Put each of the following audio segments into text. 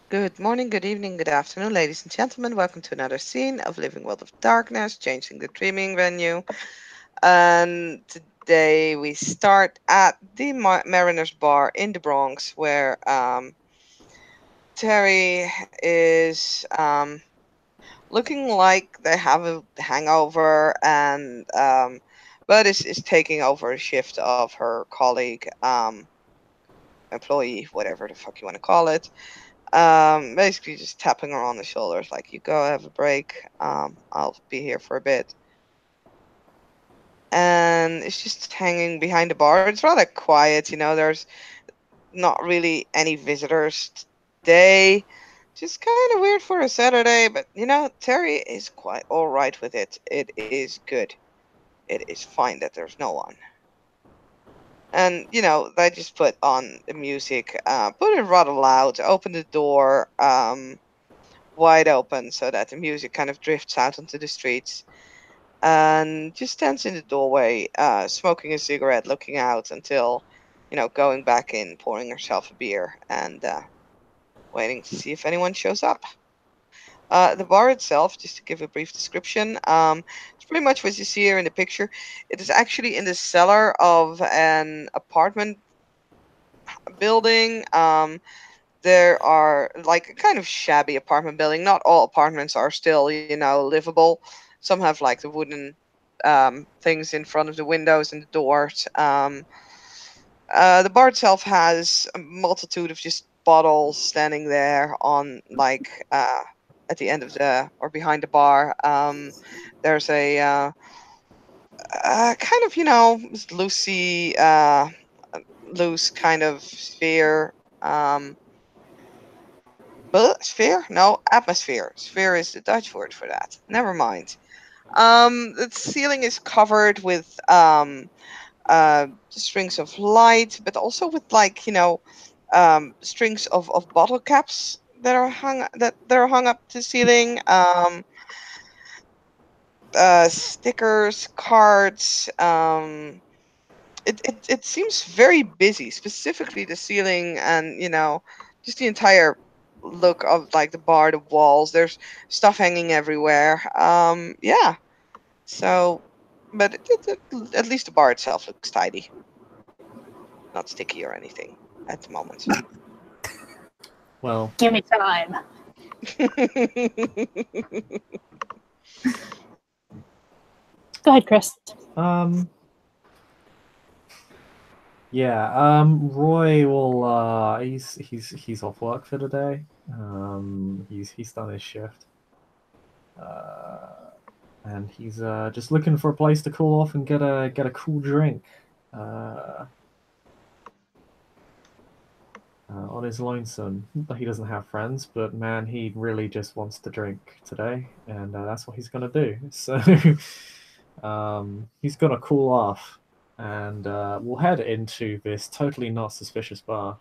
Good morning, good evening, good afternoon, ladies and gentlemen. Welcome to another scene of Living World of Darkness, changing the dreaming venue. And today we start at the Mariners Bar in the Bronx, where Terry is looking like they have a hangover, and Bud is taking over a shift of her colleague, employee, whatever the fuck you want to call it. Basically just tapping her on the shoulders, like, you go have a break. I'll be here for a bit. And it's just hanging behind the bar. It's rather quiet, there's not really any visitors today. Just kind of weird for a Saturday, but Terry is quite all right with it. It is good. It is fine that there's no one. And they just put on the music, put it rather loud, open the door, wide open so that the music kind of drifts out onto the streets, and just stands in the doorway, smoking a cigarette, looking out until, going back in, pouring herself a beer, and waiting to see if anyone shows up. The bar itself, just to give a brief description, it's pretty much what you see here in the picture. It is actually in the cellar of an apartment building. There are like a kind of shabby apartment building. Not all apartments are still, livable. Some have like the wooden things in front of the windows and the doors. The bar itself has a multitude of just bottles standing there on like at the end of the or behind the bar. There's a kind of loosey loose kind of sphere. Um, Sphere? No, atmosphere. Sphere is the Dutch word for that. Never mind. The ceiling is covered with strings of light, but also with like strings of bottle caps that are hung up to the ceiling. Stickers, cards. It seems very busy, specifically the ceiling, and just the entire look of like the bar, the walls. There's stuff hanging everywhere. Yeah. So, but at least the bar itself looks tidy, not sticky or anything at the moment. Well, Give me time. Go ahead, Chris. um, yeah, Roy will, he's off work for the day. He's done his shift. Uh, and he's just looking for a place to cool off and get a cool drink. Uh, on his lonesome. He doesn't have friends, but man, he really just wants to drink today, and that's what he's gonna do. So he's gonna cool off, and we'll head into this totally not suspicious bar.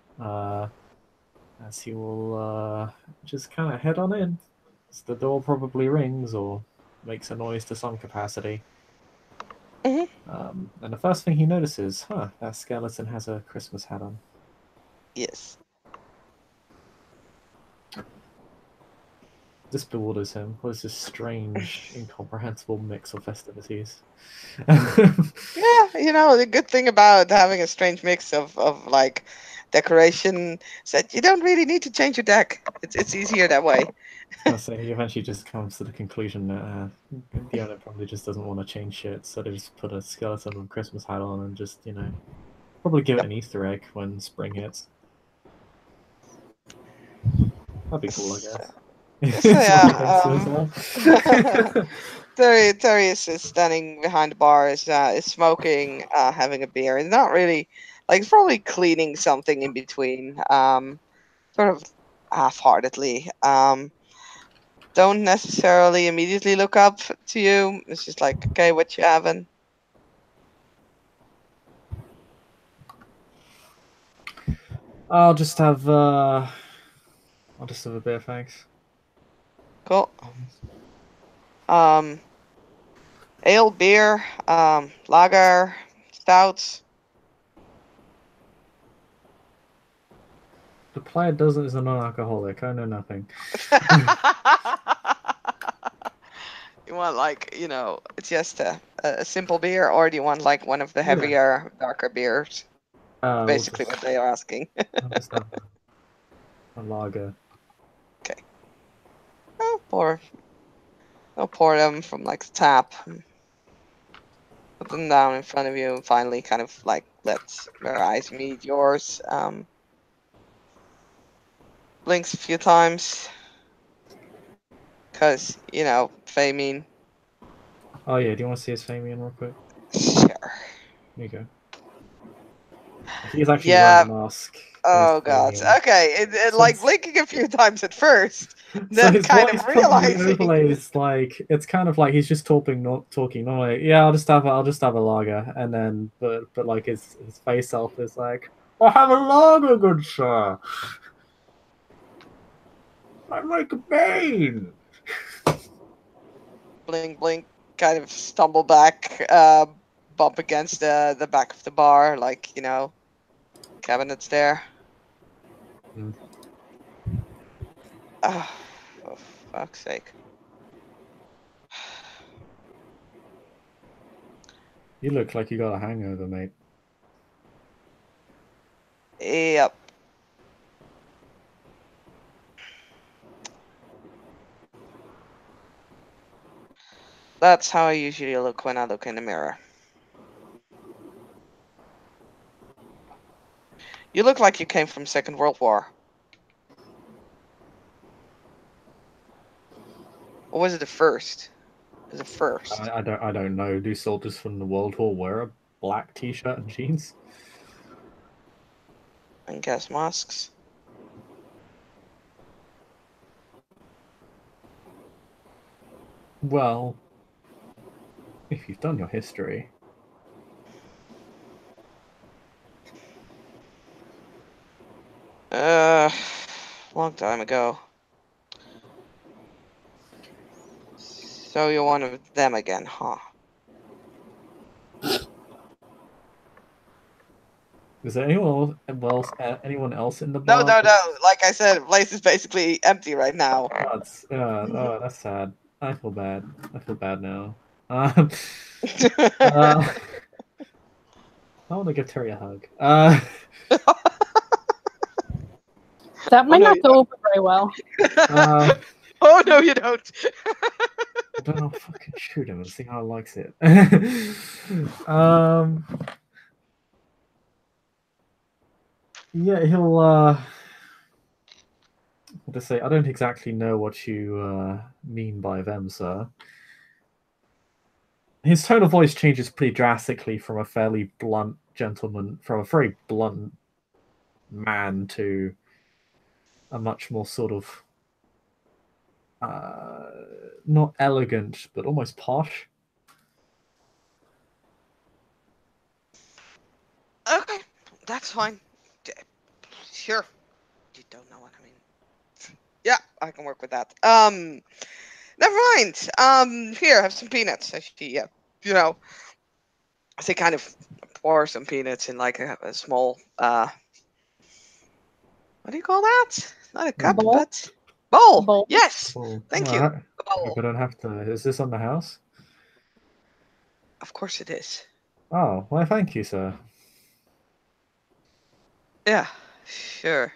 As he will just kind of head on in. As the door probably rings or makes a noise to some capacity. Hmm. And the first thing he notices, that skeleton has a Christmas hat on. Yes. This bewilders him. What is this strange, incomprehensible mix of festivities? Yeah, the good thing about having a strange mix of like decoration is that you don't really need to change your deck. It's easier that way. So he eventually just comes to the conclusion that the owner probably just doesn't want to change shit, so they just put a skeleton with a Christmas hat on and just, probably give it Yep. an Easter egg when spring hits. That'd be cool, I So, guess. so It's what he yeah, thinks to himself. Terry is standing behind the bar, is smoking, having a beer. He's not really like, he's probably cleaning something in between, sort of half-heartedly. Don't necessarily immediately look up to you. It's just like, okay, what you having? I'll just have I'll just have a beer, thanks. Cool. Um, Ale, beer, lager, stouts. The player doesn't is a non-alcoholic. I know nothing. You want like, just a simple beer, or do you want like one of the Yeah. heavier, darker beers? We'll Basically what they are asking. I'll just have a lager. Okay. I'll pour them from like the tap. Put them down in front of you, and finally kind of like let their eyes meet yours. Blinks a few times. Because, Famine. Oh yeah, do you want to see his Famian real quick? Sure. Here you go. He's actually wearing Yeah. a mask. Oh god. Famian. Okay. It So like blinking a few times at first, so then his kind voice of probably realizing. overlays like it's kind of like he's just talking normally. Yeah, I'll just have a lager, and then but like his face self is like, I'll have a lager, good sir. I like a Bane. Blink, blink. Kind of stumble back, bump against the back of the bar, like cabinets there. Mm. Oh, for fuck's sake. You look like you got a hangover, mate. Yep. That's how I usually look when I look in the mirror. You look like you came from Second World War. Or was it the first? It was the first. I don't know. Do soldiers from the World War wear a black T-shirt and jeans? And gas masks. Well, if you've done your history. Long time ago. So you're one of them again, huh? Is there anyone else in the No, bar? no, no. Like I said, the place is basically empty right now. That's sad. I feel bad. I feel bad now. Uh, I want to give Terry a hug. That Oh might no, not you go over very well. don't. Oh no, you don't. I don't know. Fucking shoot him and see how he likes it. um, yeah, he'll. What to say? I don't exactly know what you mean by them, sir. His tone of voice changes pretty drastically from a fairly blunt gentleman, from a very blunt man to a much more sort of not elegant but almost posh. Okay, that's fine. Sure. You don't know what I mean. Yeah, I can work with that. Never mind. Here, have some peanuts. Actually, yeah. I say kind of pour some peanuts in like a small what do you call that? Not a cup, Bowl? but bowl. Bowl. Yes. Oh, Thank you. I A bowl. hope I don't have to. Is this on the house? Of course it is. Oh, well, thank you, sir. Yeah, sure.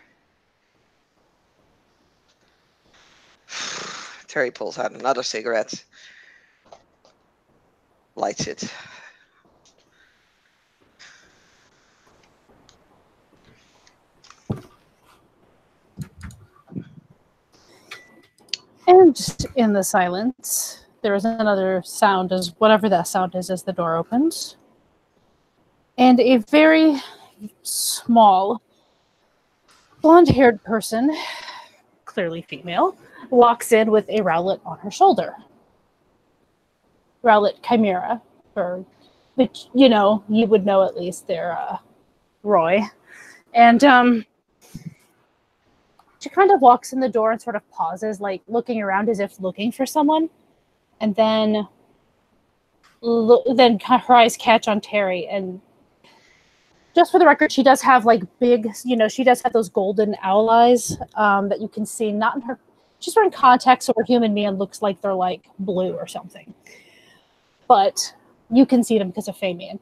Terry pulls out another cigarette, lights it. And in the silence, there is another sound, as whatever that sound is, as the door opens. And a very small, blonde-haired person, clearly female, walks in with a Rowlet on her shoulder. Rowlet Chimera, or which you would know at least they're Roy. And she kind of walks in the door and sort of pauses, like looking around as if looking for someone, and then her eyes catch on Terry, and Just for the record, she does have like big, she does have those golden owl eyes that you can see. Not in her. She's wearing contacts, so her human man looks like they're like blue or something. But you can see them because of Famian.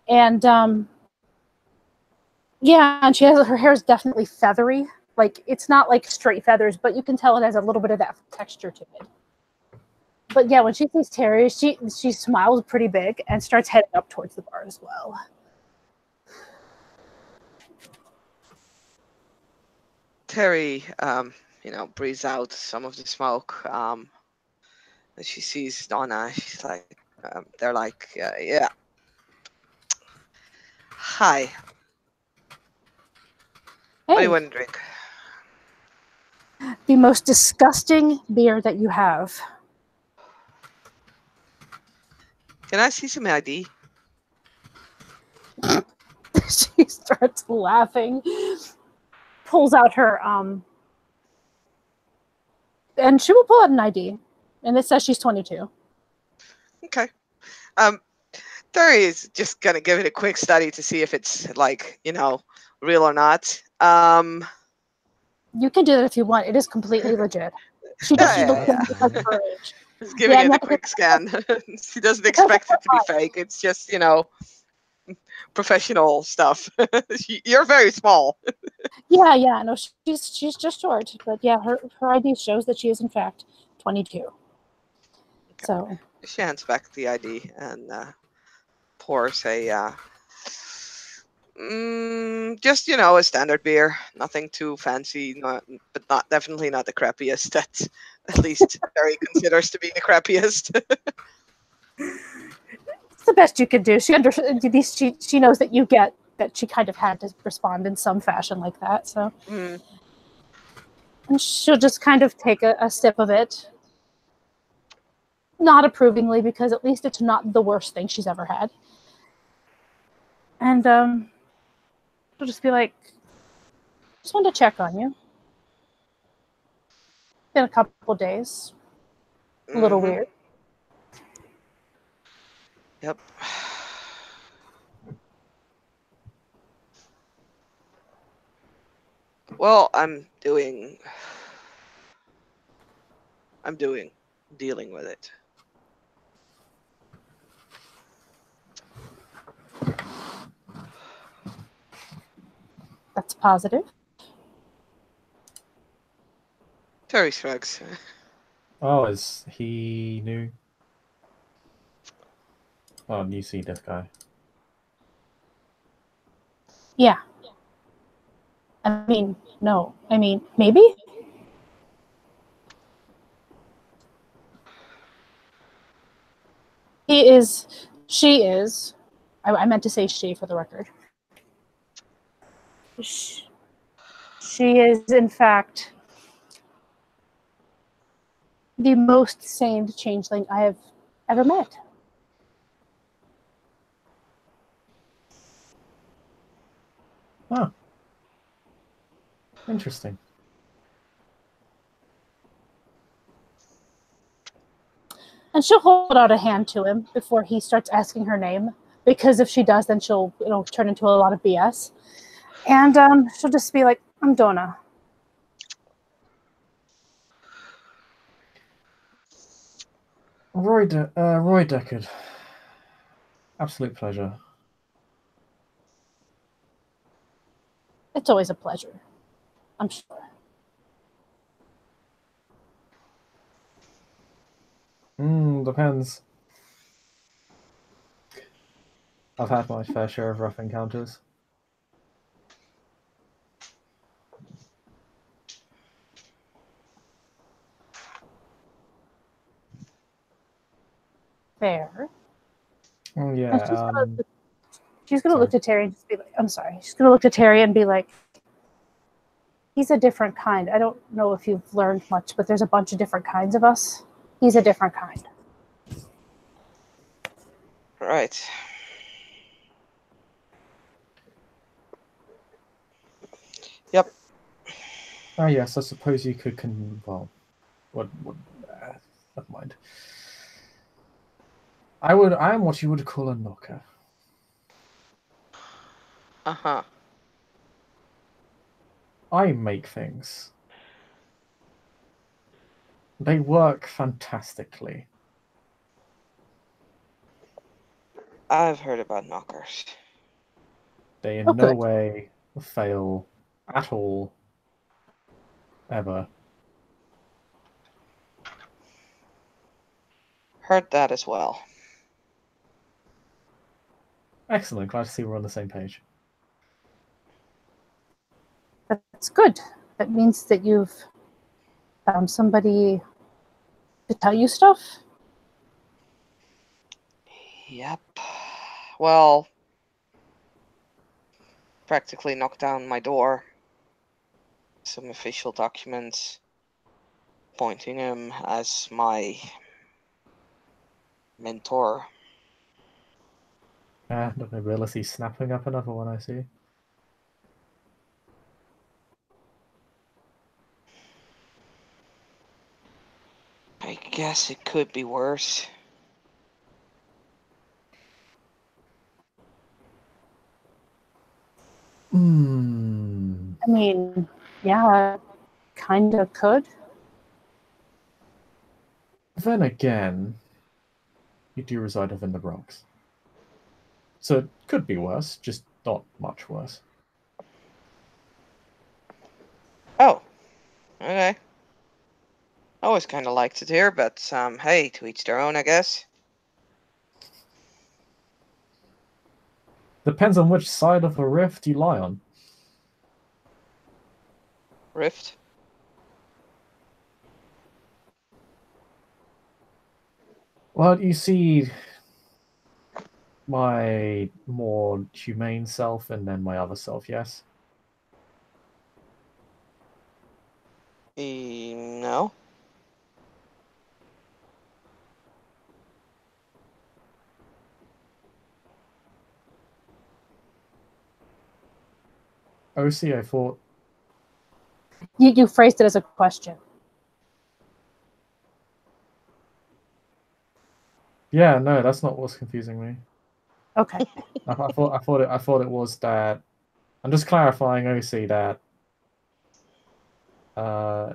And yeah, and her hair is definitely feathery. Like it's not like straight feathers, but you can tell it has a little bit of that texture to it. But yeah, when she sees Terry, she smiles pretty big and starts heading up towards the bar as well. Terry, breathes out some of the smoke. And she sees Donna. She's like, they're like, yeah. Hi. What do you Hey, want to drink? the most disgusting beer that you have. Can I see some ID? She starts laughing, pulls out her and she will pull out an ID, and it says she's 22. Okay. Terry is just gonna give it a quick study to see if it's like, real or not. You can do that if you want. It is completely legit. She looks Yeah. like her age. Just giving Yeah, and it you a have to quick scan. She doesn't because of expect her it to be height. fake. It's just, professional stuff. You're very small. Yeah. No, she's just short, but yeah, her ID shows that she is in fact 22. Okay. So She hands back the ID and pours just a standard beer, nothing too fancy, but definitely not the crappiest that at least Terry considers to be the crappiest. it's the best you could do. She knows that you get that she kind of had to respond in some fashion like that. So Mm. and she'll just kind of take a sip of it, not approvingly, because at least it's not the worst thing she's ever had. And she'll just be like, just wanted to check on you. Been a couple days. A little Mm-hmm. weird. Yep. Well, I'm dealing with it. That's positive. Terry shrugs. Oh, is he new? Oh, you see this guy. Yeah. I mean, no. I mean, maybe? She is. I meant to say she for the record. She is, in fact, the most sane changeling I have ever met. Oh. Interesting. And she'll hold out a hand to him before he starts asking her name, because if she does, then she'll turn into a lot of BS. And she'll just be like, I'm Donna. Roy Deckard. Absolute pleasure. It's always a pleasure, I'm sure. Depends. I've had my fair share of rough encounters. Fair. Oh yeah. She's gonna Sorry. look to Terry and just be like, I'm sorry. She's gonna look to Terry and be like, he's a different kind. I don't know if you've learned much, but there's a bunch of different kinds of us. He's a different kind. Right. Yep. Oh yes, I suppose you could well, what never mind. I am what you would call a knocker. Uh-huh. I make things. They work fantastically. I've heard about knockers. They Oh, in no good. way fail at all, ever. Heard that as well. Excellent. Glad to see we're on the same page. That's good. That means that you've found somebody to tell you stuff. Yep. Well, practically knocked down my door. Some official documents pointing him as my mentor. Ah, the nobility snapping up another one, I see. I guess it could be worse. Hmm. I mean, yeah, kind of could. Then again, you do reside within the rocks. So it could be worse, just not much worse. Oh, okay. I always kind of liked it here, but hey, to each their own, I guess. Depends on which side of the rift you lie on. Rift. Well, you see my more humane self and then my other self, yes? No. OC, I thought. You phrased it as a question. Yeah, no, that's not what's confusing me. Okay. I thought it was that. I'm just clarifying, OC, that uh,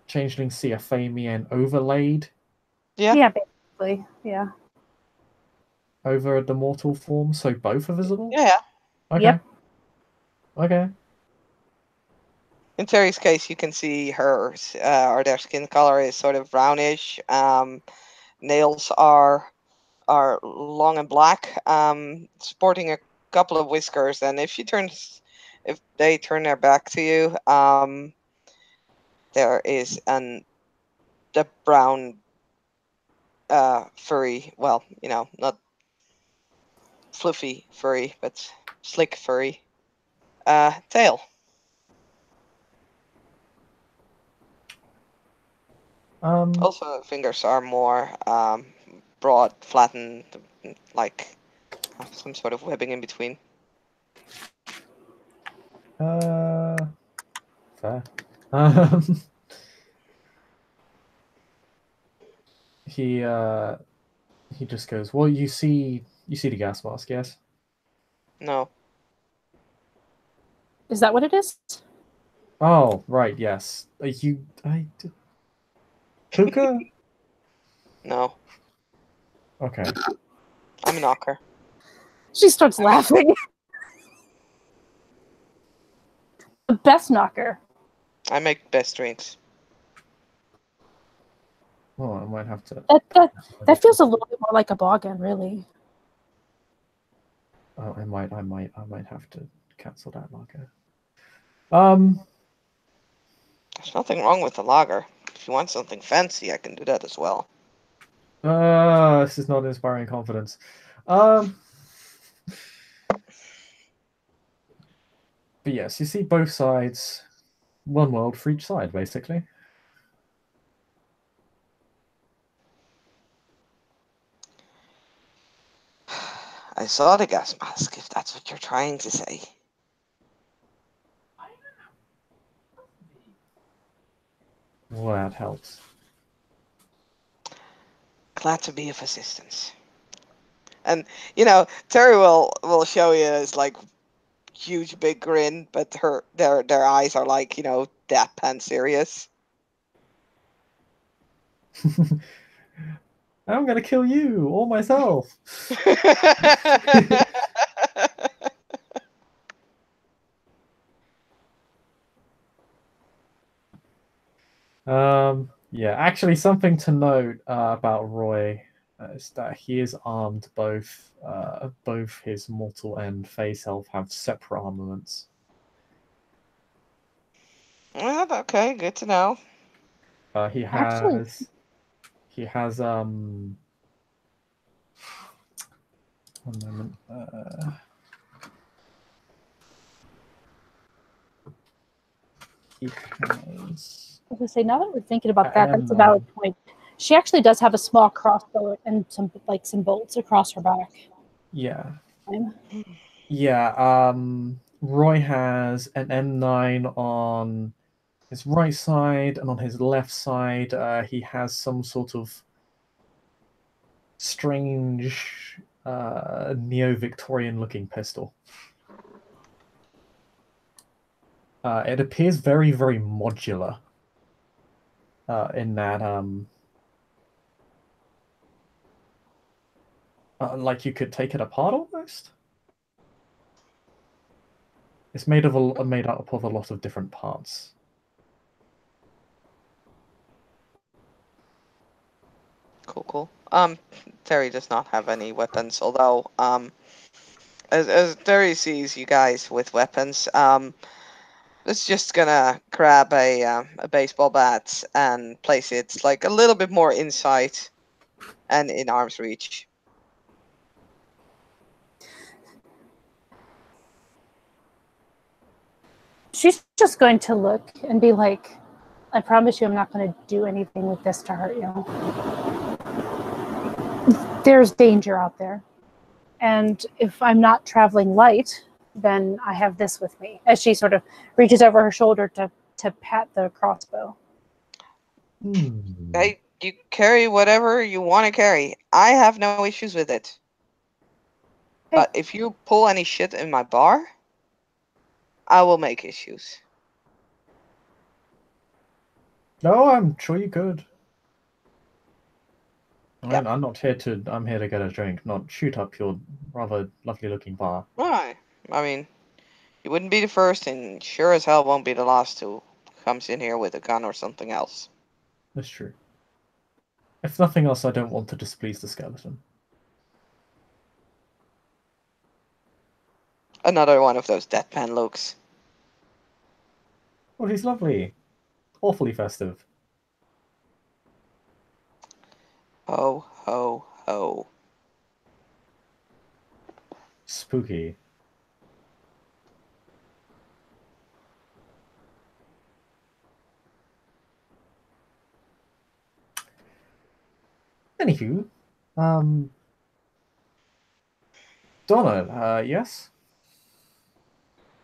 Changelings see a Famian overlaid Yeah. Yeah, basically. Yeah. over the mortal form, so both are visible? Yeah. Okay. Yep. Okay. In Terry's case, you can see her, or their skin color is sort of brownish. Nails are long and black, sporting a couple of whiskers. And if they turn their back to you, there is the brown, furry. Well, not fluffy furry, but slick furry tail. Also, fingers are more broad, flattened, like have some sort of webbing in between. Fair. Um, he just goes, well, you see the gas mask, yes? No. Is that what it is? Oh, right, yes. Puka? No. Okay. I'm a knocker. She starts laughing. The best knocker. I make best drinks. Well, I might have to. That feels a little bit more like a boggin, really. Oh, I might have to cancel that marker. There's nothing wrong with the lager. If you want something fancy, I can do that as well. This is not inspiring confidence. But yes, you see both sides. One world for each side, basically. I saw the gas mask, if that's what you're trying to say. Well, that helps. Glad to be of assistance. And Terry will show you his like huge big grin, but their eyes are like deadpan serious. I'm gonna kill you or myself. Yeah, actually, something to note about Roy is that he is armed. Both his mortal and face elf have separate armaments. Well, okay, good to know. He Actually, has one moment. He has I was gonna say, now that we're thinking about that, that's a M9. valid point. She actually does have a small crossbow and some bolts across her back. Yeah. Um, Yeah, Roy has an M9 on his right side, and on his left side, he has some sort of strange neo-Victorian looking pistol. It appears very, very modular in that, like you could take it apart almost. It's made up of a lot of different parts. Cool. Terry does not have any weapons, although as Terry sees you guys with weapons, it's just gonna grab a baseball bat and place it like a little bit more inside and in arm's reach. she's just going to look and be like, I promise you I'm not going to do anything with this to hurt you. There's danger out there. And if I'm not traveling light, then I have this with me. As she sort of reaches over her shoulder to pat the crossbow. Hey, you carry whatever you want to carry. I have no issues with it. But if you pull any shit in my bar, I will make issues. No, I'm sure you could. Yeah. I'm here to get a drink, not shoot up your rather lovely looking bar. Right. I mean, you wouldn't be the first, and sure as hell won't be the last who comes in here with a gun or something else. That's true. If nothing else, I don't want to displease the skeleton. Another one of those deadpan looks. Oh, he's lovely. Awfully festive. Ho, ho, ho. Spooky. Anywho, Donna, yes?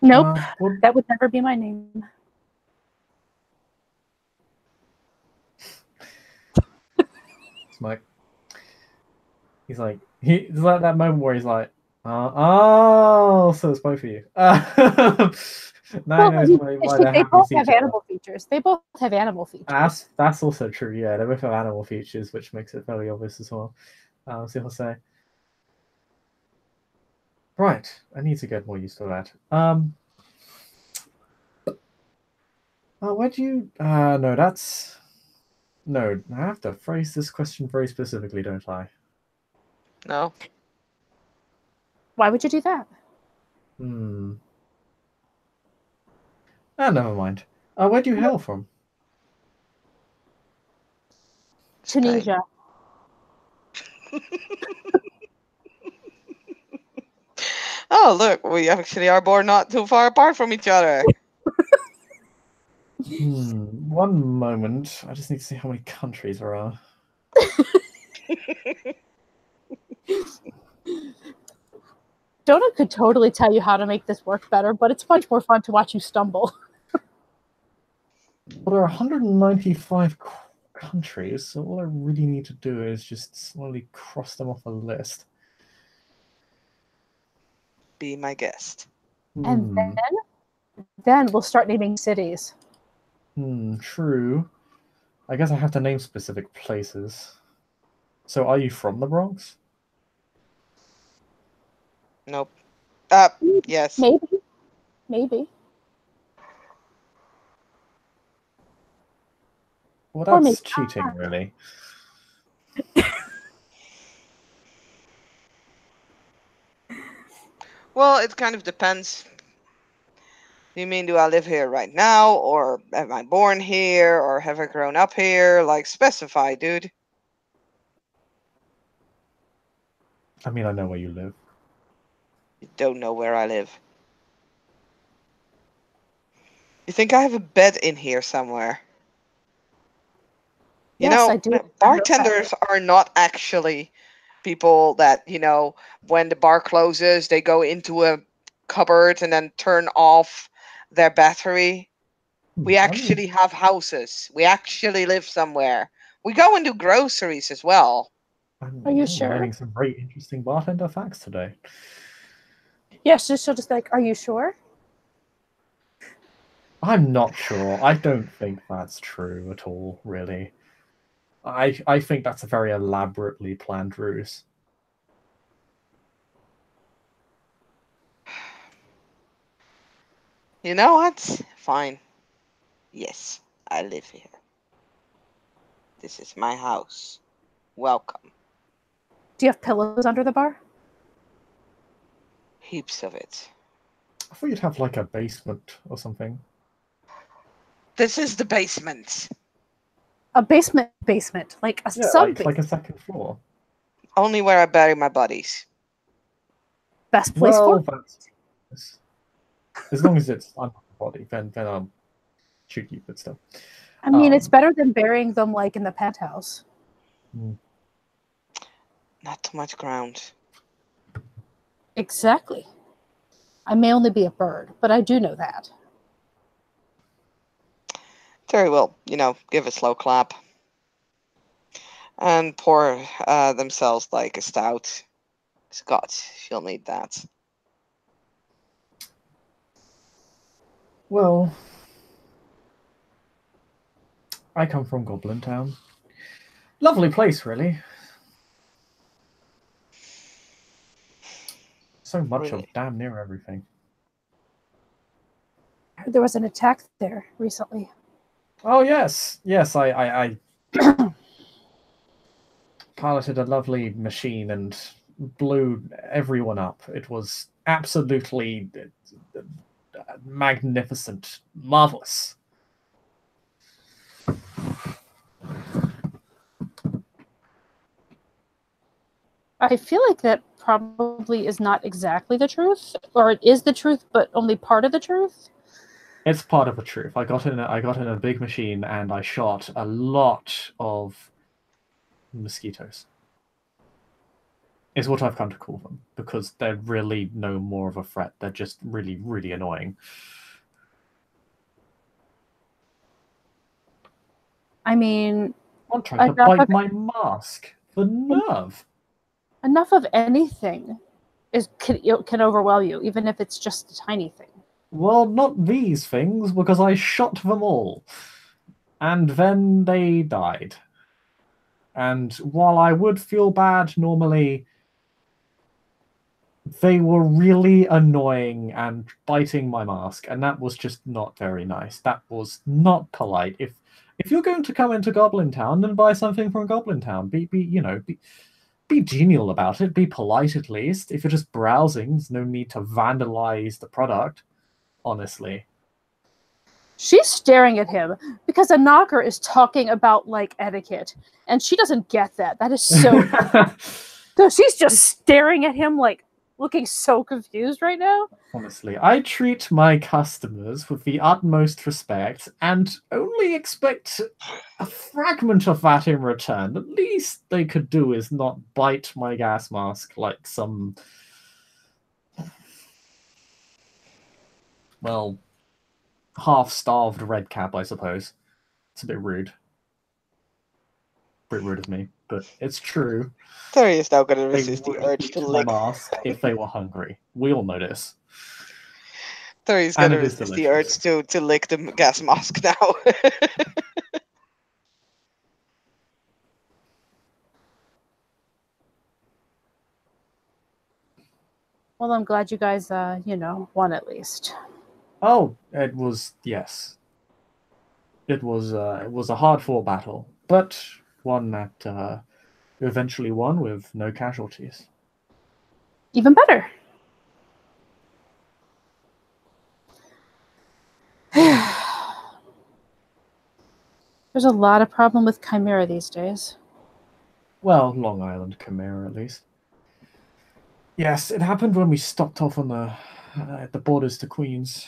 Nope, What? that would never be my name. Mike. He's like, he's like that moment where he's like, oh, so it's both of you. Now he knows why they're They happy to both see have each other. animal features. They both have animal features. That's also true. Yeah, they both have animal features, which makes it fairly obvious as well. See what I'll say. Right, I need to get more used to that. Where'd you? No, that's no. I have to phrase this question very specifically, don't I? No. Why would you do that? Never mind. Where'd you hail from? Spain. Tunisia. Oh, look, we actually are born not too far apart from each other. One moment. I just need to see how many countries there are. Donna could totally tell you how to make this work better, but it's much more fun to watch you stumble. Well, there are 195 countries, so all I really need to do is just slowly cross them off a list. Be my guest. And Hmm. then we'll start naming cities. True. I guess I have to name specific places. So, are you from the Bronx? Nope. Yes. Maybe. Maybe. Well, Or maybe that's cheating, not. really. Well, it kind of depends. You mean, do I live here right now, or am I born here, or have I grown up here? Like, specify, dude. I mean, I know where you live. You don't know where I live. You think I have a bed in here somewhere? You Yes, I know, do remember that. bartenders are not actually people that, when the bar closes, they go into a cupboard and then turn off their battery. We I mean, actually have houses. We actually live somewhere. We go and do groceries as well. Are you I'm sure? learning some very interesting bartender facts today. Yes, she'll just be like, are you sure? I'm not sure. I don't think that's true at all, really. I think that's a very elaborately planned ruse. You know what? Fine. Yes, I live here. This is my house. Welcome. Do you have pillows under the bar? Heaps of it. I thought you'd have like a basement or something. This is the basement. A basement, like a Yeah, sub like a basement. second floor. Only where I bury my buddies. Best place for Well, it. that's as long as it's under the body, then I'll shoot you, but still. I mean, it's better than burying them like in the penthouse. Hmm. Not too much ground. Exactly. I may only be a bird, but I do know that. Terry will, give a slow clap and pour themselves like a stout. Scott, she'll need that. Well, I come from Goblin Town. Lovely place, really. So much Really. of damn near everything. I heard there was an attack there recently. Oh yes, yes. I piloted a lovely machine and blew everyone up. It was absolutely magnificent, marvelous. I feel like that probably is not exactly the truth, or it is the truth, but only part of the truth. It's part of the truth. I got in a big machine and I shot a lot of mosquitoes. Is what I've come to call them because they're really no more of a threat. They're just really, really annoying. I mean, One tried to bite my mask. The nerve! enough of anything can overwhelm you, even if it's just a tiny thing. Well, not these things, because I shot them all. And then they died. And while I would feel bad normally, they were really annoying and biting my mask, and that was just not very nice. That was not polite. If you're going to come into Goblin Town, then buy something from Goblin Town. Be genial about it. Be polite at least. If you're just browsing, there's no need to vandalize the product. Honestly. She's staring at him because a knocker is talking about like etiquette, and she doesn't get that. That is so. So she's just staring at him like looking so confused right now. Honestly, I treat my customers with the utmost respect and only expect a fragment of that in return. The least they could do is not bite my gas mask like some, well, half-starved redcap, I suppose. It's a bit rude. Bit rude of me. but it's true. Terry is now going to They resist the would urge to eat my lick. mask if they were hungry. We all know this. Terry's going And to it is resist the urge delicious. to lick the gas mask now. Well, I'm glad you guys, won at least. Oh, it was, yes. It was a hard-fought battle, but one that eventually won with no casualties. Even better. There's a lot of problem with Chimera these days. Well, Long Island Chimera, at least. Yes, it happened when we stopped off on at the borders to Queens.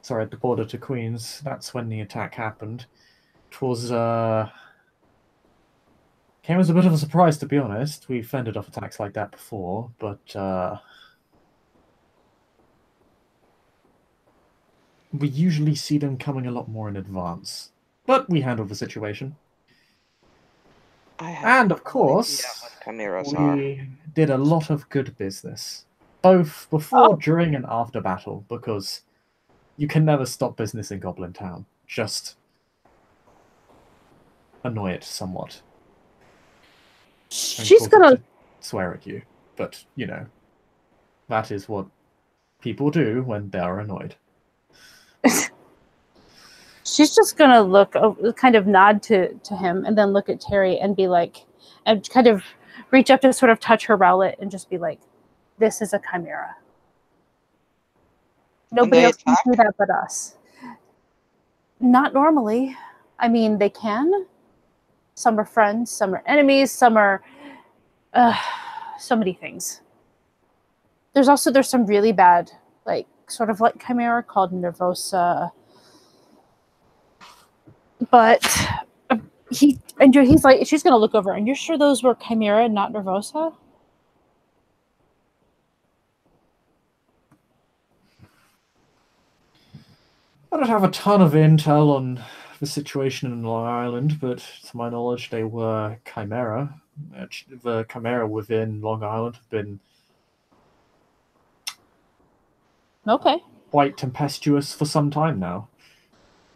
Sorry, at the border to Queens. That's when the attack happened. It was came as a bit of a surprise, to be honest. We've fended off attacks like that before, but we usually see them coming a lot more in advance. But we handled the situation. And of course, Chimeras are. we did a lot of good business, both before, during, and after battle, because you can never stop business in Goblin Town. Just annoy it somewhat. She's gonna to swear at you, but you know, that is what people do when they are annoyed. She's just gonna look, kind of nod to him, and then look at Terry and be like, and kind of reach up to sort of touch her rowlet and just be like, "This is a chimera. Nobody else can do that but us." Not normally. I mean, they can. Some are friends, some are enemies, some are so many things. There's some really bad, like sort of like chimera called nervosa. But he's like, she's gonna look over, and you're sure those were chimera, not nervosa? I don't have a ton of intel on the situation in Long Island, but to my knowledge, they were chimera. The chimera within Long Island have been quite tempestuous for some time now.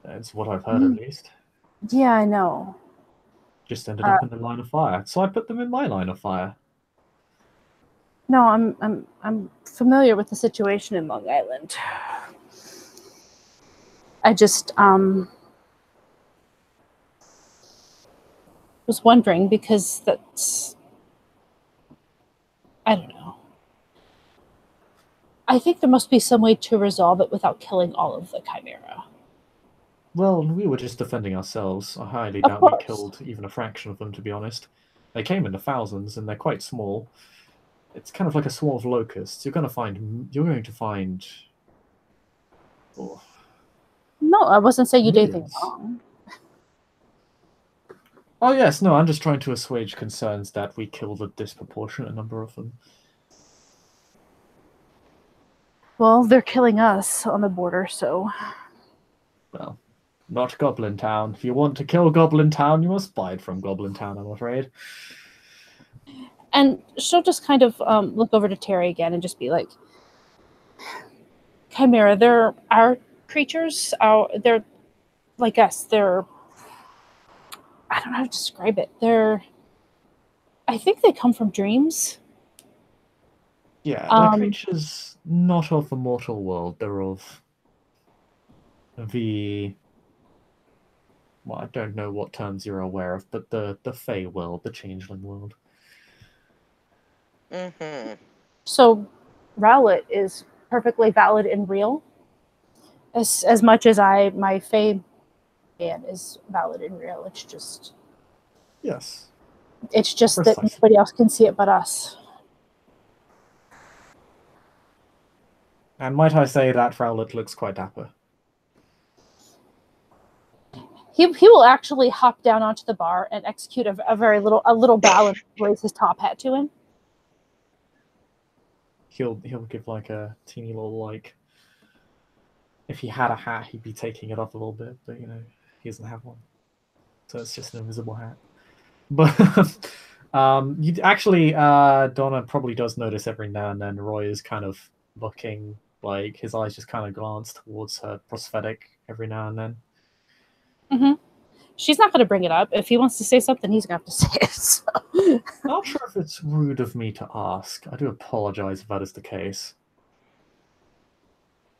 That's what I've heard, at least. Yeah, I know. Just ended up in the line of fire, so I put them in my line of fire. No, I'm familiar with the situation in Long Island. I just was wondering, because that's, I don't know. I think there must be some way to resolve it without killing all of the chimera. Well, we were just defending ourselves. I highly doubt we killed even a fraction of them, to be honest. They came in the thousands, and they're quite small. It's kind of like a swarm of locusts. You're going to find. Oh, no, I wasn't saying you did anything wrong. Oh yes, no, I'm just trying to assuage concerns that we killed a disproportionate number of them. Well, they're killing us on the border, so. Well, not Goblin Town. If you want to kill Goblin Town, you must buy it from Goblin Town, I'm afraid. And she'll just kind of look over to Terry again and just be like, Chimera, they're our creatures. They're like us. They're, I don't know how to describe it. I think they come from dreams. Yeah, they're creatures not of the mortal world. They're of the... Well, I don't know what terms you're aware of, but the Fey world, the Changeling world. Mm-hmm. So, Rowlet is perfectly valid and real, as much as my Fey man is valid and real. It's just... Yes. It's just that nobody else can see it but us. And might I say that Rowlet looks quite dapper. He will actually hop down onto the bar and execute a little bow and raise his top hat to him. He'll give like a teeny little, like, if he had a hat, he'd be taking it off a little bit, but you know, he doesn't have one. So it's just an invisible hat. But you actually, Donna probably does notice every now and then Roy is kind of looking, like his eyes just kind of glance towards her prosthetic every now and then. Mm-hmm. She's not going to bring it up. If he wants to say something, he's going to have to say it. So. Not sure if it's rude of me to ask. I do apologize if that is the case.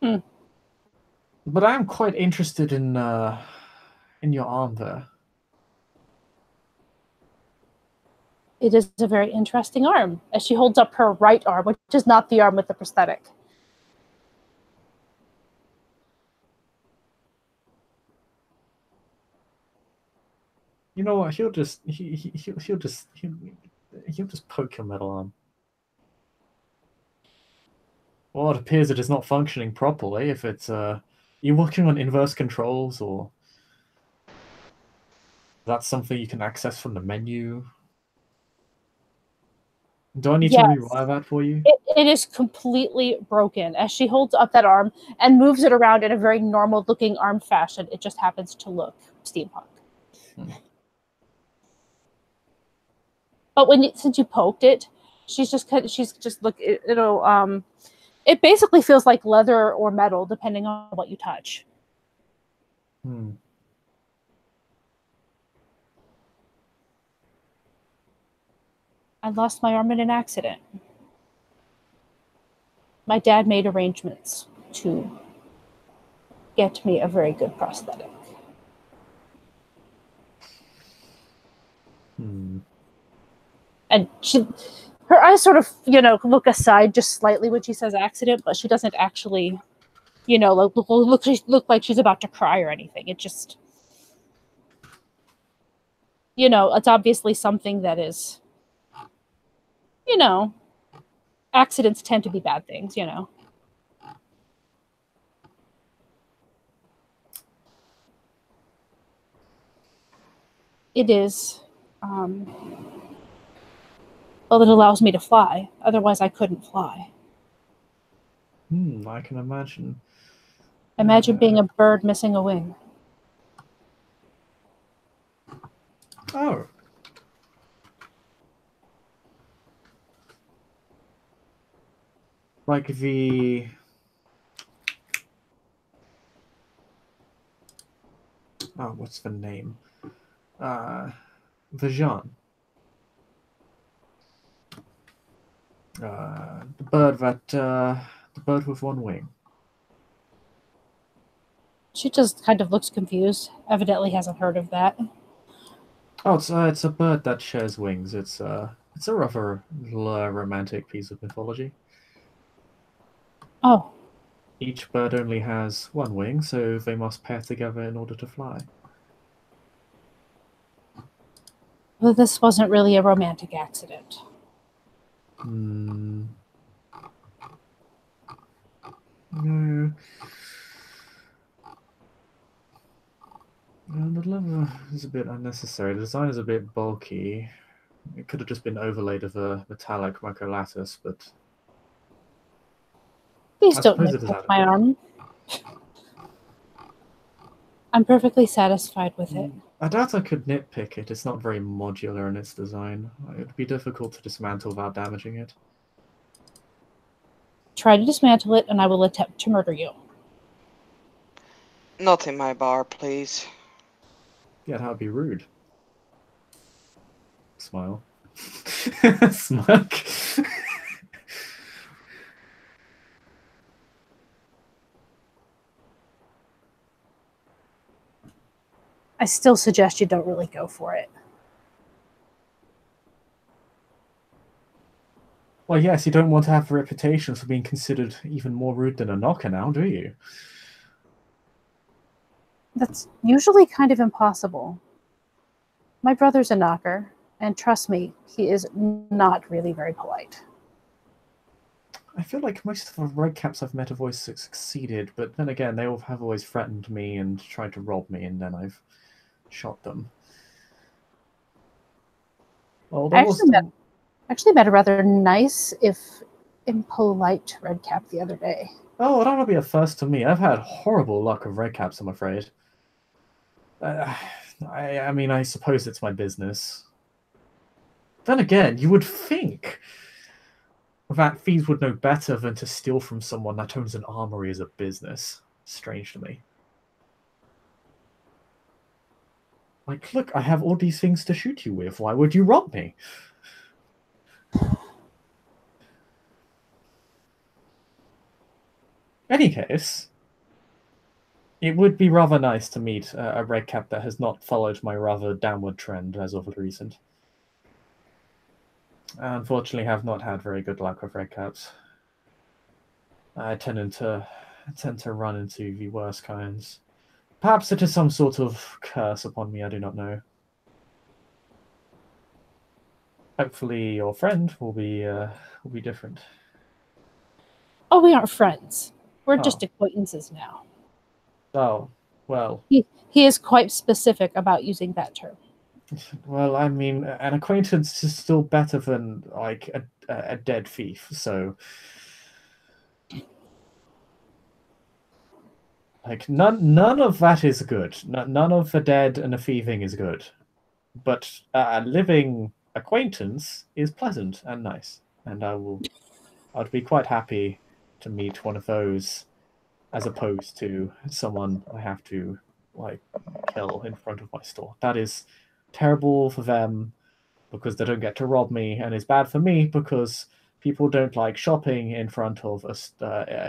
Hmm. But I am quite interested in your arm there. It is a very interesting arm, as she holds up her right arm, which is not the arm with the prosthetic. You know what? He'll just he'll just poke your metal arm. Well, it appears it is not functioning properly. If it's you working on inverse controls, or that's something you can access from the menu. Do I need to Yes. rewire that for you? It is completely broken as she holds up that arm and moves it around in a very normal looking arm fashion. It just happens to look steampunk. But since you poked it, she's just look, it basically feels like leather or metal depending on what you touch. I lost my arm in an accident. My dad made arrangements to get me a very good prosthetic. And her eyes sort of, look aside just slightly when she says accident, but she doesn't actually, look like she's about to cry or anything. It just, it's obviously something that is, accidents tend to be bad things, It is, well, it allows me to fly. Otherwise, I couldn't fly. I can imagine. Imagine being a bird missing a wing. Oh. Like the... Oh, what's the name? Vajan. The bird that... the bird with one wing. She just kind of looks confused. Evidently hasn't heard of that. Oh, it's a bird that shares wings. It's a rather romantic piece of mythology. Oh. Each bird only has one wing, so they must pair together in order to fly. Well, this wasn't really a romantic accident. No. The leather is a bit unnecessary. The design is a bit bulky. It could have just been overlaid with a metallic microlattice, but... Please don't nitpick my arm. I'm perfectly satisfied with it. I doubt I could nitpick it. It's not very modular in its design. It would be difficult to dismantle without damaging it. Try to dismantle it, and I will attempt to murder you. Not in my bar, please. Yeah, that would be rude. Smile. Smirk. I still suggest you don't really go for it. Well, yes, you don't want to have a reputation for being considered even more rude than a knocker now, do you? That's usually kind of impossible. My brother's a knocker, and trust me, he is not really very polite. I feel like most of the redcaps I've met have always succeeded, but then again, they all have always threatened me and tried to rob me, and then I've shot them. Well, I actually met a rather nice, if impolite, redcap the other day. Oh, that would be a first to me. I've had horrible luck with redcaps, I'm afraid. I mean, I suppose it's my business. Then again, you would think that thieves would know better than to steal from someone that owns an armory as a business. Strange to me. Like, look, I have all these things to shoot you with. Why would you rob me? Any case, it would be rather nice to meet a red cap that has not followed my rather downward trend as of recent. I unfortunately have not had very good luck with red caps. I tend to run into the worst kinds. Perhaps it is some sort of curse upon me, I do not know. Hopefully your friend will be different. Oh, we aren't friends. We're just Oh. acquaintances now. Oh, well. He is quite specific about using that term. Well, I mean, an acquaintance is still better than, like, a dead thief, so... Like, none of that is good. None of the dead and the thieving is good. But a living acquaintance is pleasant and nice. And I'd be quite happy to meet one of those as opposed to someone I have to, like, kill in front of my store. That is terrible for them because they don't get to rob me, and it's bad for me because people don't like shopping in front of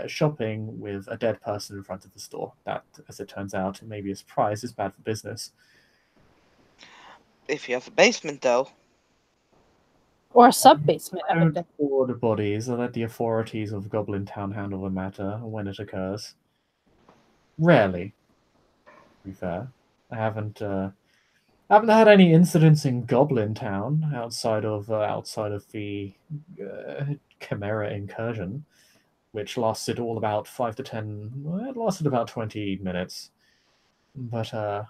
shopping with a dead person in front of the store. That, as it turns out, maybe a surprise, is bad for business. If you have a basement, though. Or a sub-basement. Don't order bodies, or let the authorities of Goblin Town handle the matter when it occurs. Rarely, to be fair. I haven't had any incidents in Goblin Town outside of the Chimera incursion, which lasted all about 5 to 10. Well, it lasted about 20 minutes, but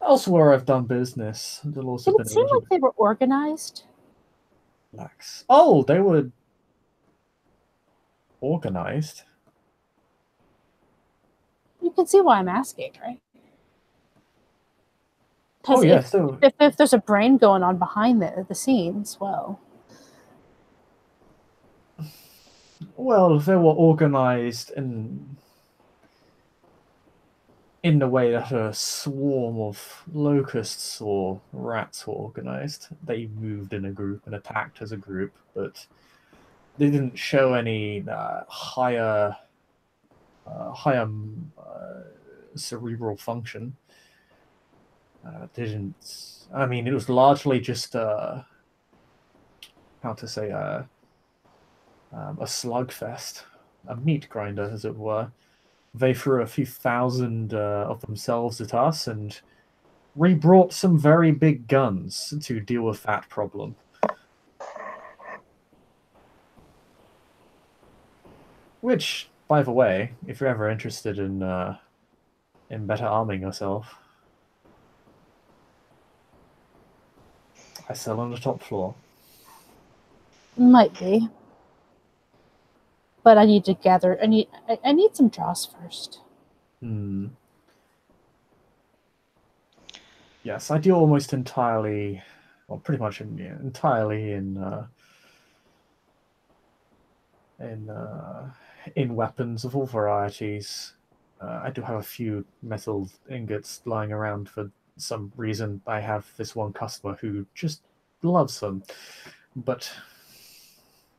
elsewhere I've done business. There'll also Did been it seem like they were organized? Relax. Oh, they were organized. You can see why I'm asking, right? Oh, Because yeah, if there's a brain going on behind the scenes, well, they were organized in the way that a swarm of locusts or rats were organized. They moved in a group and attacked as a group, but they didn't show any higher cerebral function. Didn't. I mean, it was largely just how to say a slugfest, a meat grinder, as it were. They threw a few thousand of themselves at us and re-brought some very big guns to deal with that problem. Which, by the way, if you're ever interested in better arming yourself, I sell on the top floor. might be. But I need to gather. I need some draws first. Yes, I deal almost entirely, well, pretty much entirely in weapons of all varieties. I do have a few metal ingots lying around for some reason. I have this one customer who just loves them, but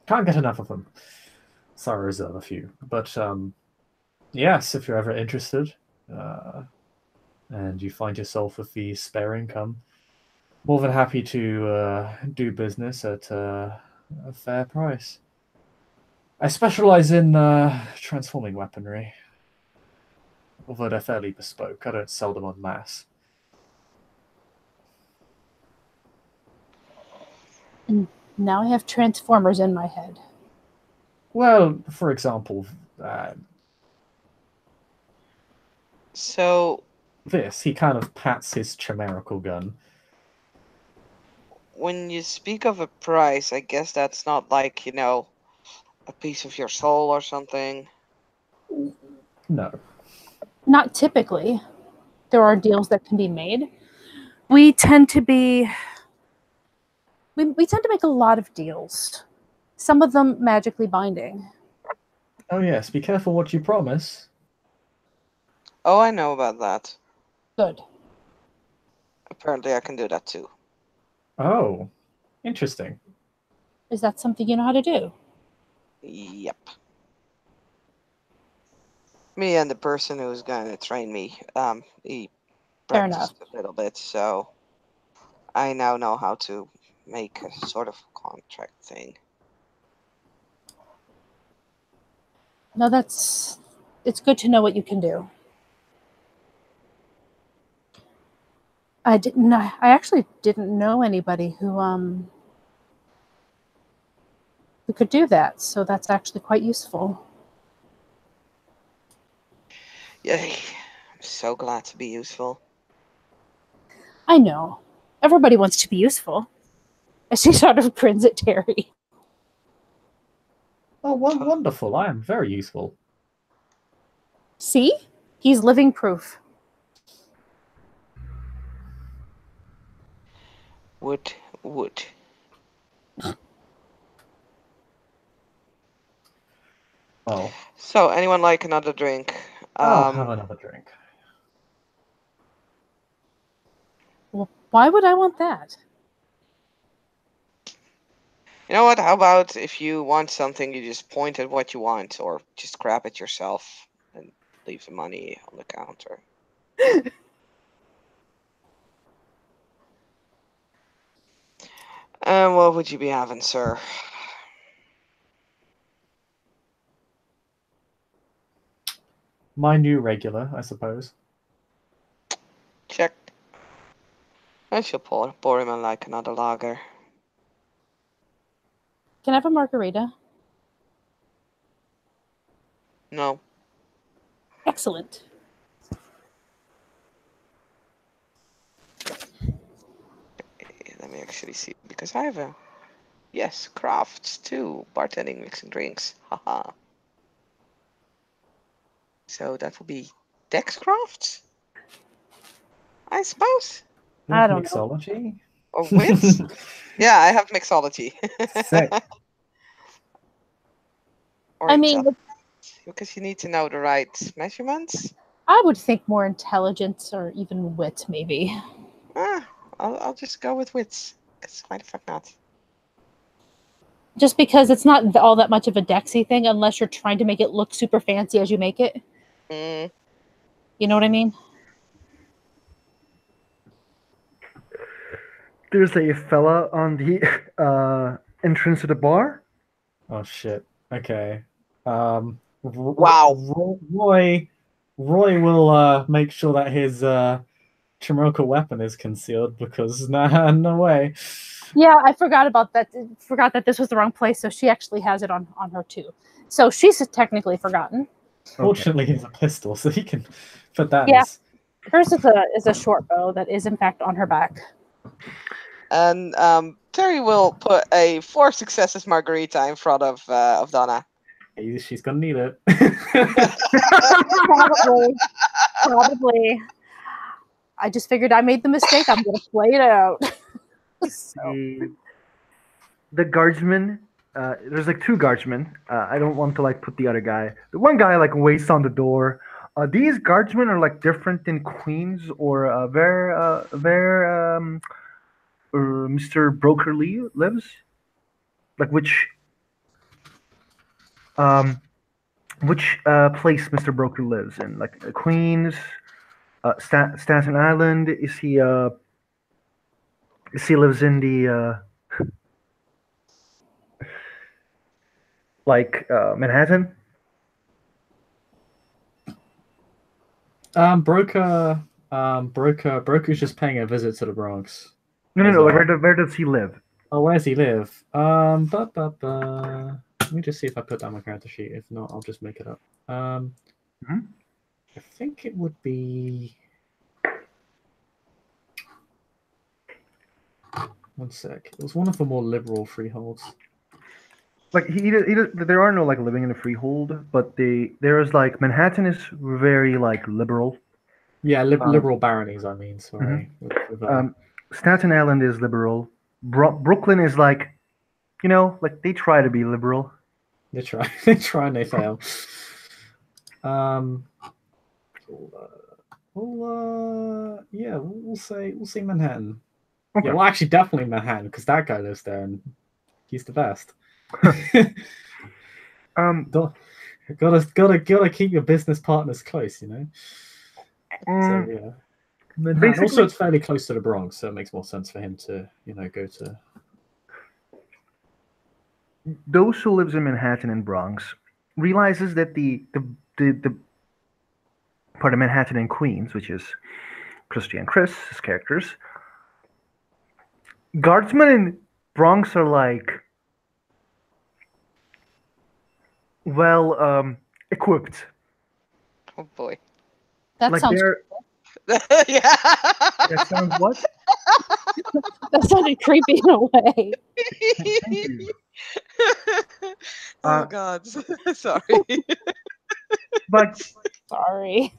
can't get enough of them. So I reserve a few. But yes, if you're ever interested, and you find yourself with the spare income, more than happy to do business at a fair price. I specialize in transforming weaponry, although they're fairly bespoke. I don't sell them en masse. And now I have Transformers in my head. Well, for example, So he kind of pats his chimerical gun. when you speak of a price, I guess that's not like, a piece of your soul or something. No. Not typically. There are deals that can be made. We tend to be We tend to make a lot of deals. Some of them magically binding. Oh yes, be careful what you promise. Oh, I know about that. Good. Apparently, I can do that too. Oh, interesting. Is that something you know how to do? Yep. Me and the person who's going to train me, he Fair enough. practiced a little bit, so I now know how to make a sort of contract thing. No, it's good to know what you can do. I actually didn't know anybody who could do that, so that's actually quite useful. Yay. I'm so glad to be useful. I know. Everybody wants to be useful. As she sort of grins at Terry. Oh, wonderful! I am very useful. See? He's living proof. Wood. Oh, So, anyone like another drink? I'll have another drink. Well, why would I want that? You know what? How about if you want something, you just point at what you want, or just grab it yourself and leave the money on the counter. And what would you be having, sir? My new regular, I suppose. Check. I shall pour him in like another lager. Can I have a margarita? No. Excellent. Let me actually see, because I have a... Yes, crafts too. Bartending, mixing drinks. Haha. So that will be Dex crafts? I suppose? You I have don't know. mixology? Or wits? Yeah, I have mixology. Sick. Or I mean, because you need to know the right measurements. I would think more intelligence or even wit, maybe. I'll just go with wits. Because why the fuck not? Just because it's not all that much of a Dexy thing unless you're trying to make it look super fancy as you make it. Mm. You know what I mean? There's a fella on the entrance to the bar. Oh shit. Okay. Wow. Roy will make sure that his Chimoka weapon is concealed because no way. Yeah, I forgot about that. Forgot that this was the wrong place, so she actually has it on her too. So she's technically forgotten. Fortunately, he's a pistol, so he can put that. Yeah. As... Hers is a short bow that is in fact on her back. And Terry will put a 4 successes margarita in front of Donna. She's gonna need it. Probably. I just figured I made the mistake. I'm gonna play it out. So. The guardsman. There's like 2 guardsmen. I don't want to like put the other guy. The one guy like waits on the door. These guardsmen are like different than queens or where Mr. Broker Lee lives. Like which place Mr. Broker lives in? Like Queens, Staten Island. Is he lives in the Manhattan? Broker's just paying a visit to the Bronx. No. Like where does he live? Oh, where's he live? Let me just see if I put down my character sheet. If not, I'll just make it up. I think it would be. One sec. It was one of the more liberal freeholds. Like there are no like living in a freehold, but there's like Manhattan is very like liberal. Yeah, liberal baronies. I mean, sorry. Staten Island is liberal, Brooklyn is like, like they try to be liberal. They try, they try, and they fail. Yeah, we'll say Manhattan. Okay. Yeah, well, actually, definitely Manhattan because that guy lives there and he's the best. Don't, gotta keep your business partners close, So yeah, Manhattan. Basically, Also, it's fairly close to the Bronx, so it makes more sense for him to go to. those who lives in Manhattan and Bronx realizes that the part of Manhattan and Queens, which is Christy and Chris, his characters, guardsmen in Bronx are like well equipped. Oh boy. That Like sounds. they're Yeah. that sounds what? That sounded creepy in a way. Thank you. Oh Uh, God. Sorry. but Sorry.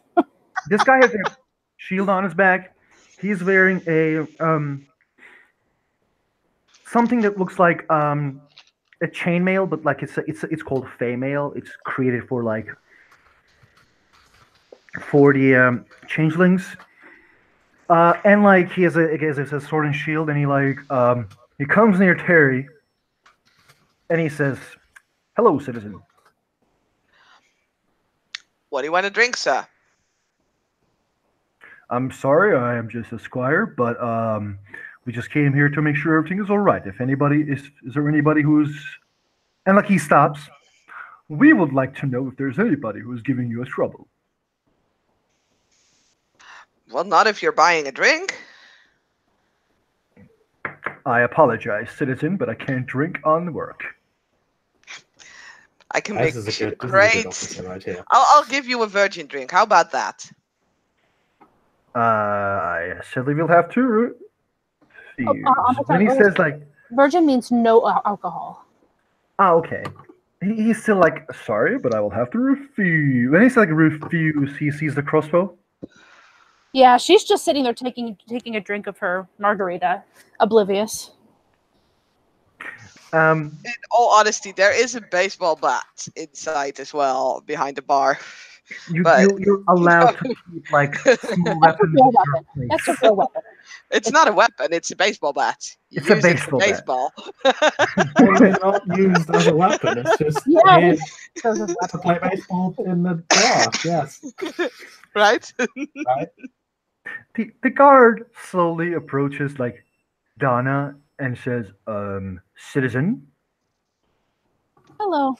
this guy has a shield on his back. He's wearing a something that looks like a chainmail, but like it's called Fey mail. It's created for the changelings. And like he has a sword and shield, and he comes near Terry, and he says, "Hello, citizen. What do you want to drink, sir? I'm sorry, I am just a squire, but we just came here to make sure everything is all right. If anybody is there anybody who's..." And like he stops. "We would like to know if there's anybody who is giving you a trouble." Well, not if you're buying a drink. "I apologize, citizen, but I can't drink on work." I can This make is a good great. officer right here. I'll give you a virgin drink. How about that? I sadly will have to refuse. I'm Then he sorry, says like, virgin means no alcohol. okay. He's still like, "Sorry, but I will have to refuse." When he says like refuse, he sees the crossbow. Yeah, she's just sitting there taking a drink of her margarita, oblivious. Um, In all honesty, there is a baseball bat inside as well behind the bar. But you're allowed to keep like small That's a weapons real in your weapon. place. That's a real weapon. it's not a weapon; it's a baseball bat. You It's a use it for baseball bat. baseball. Well, they're not used as a weapon. It's just Yeah, here those are to weapons. play baseball in the bar. Yes, Right? right. The guard slowly approaches like Donna and says, "Citizen, Hello.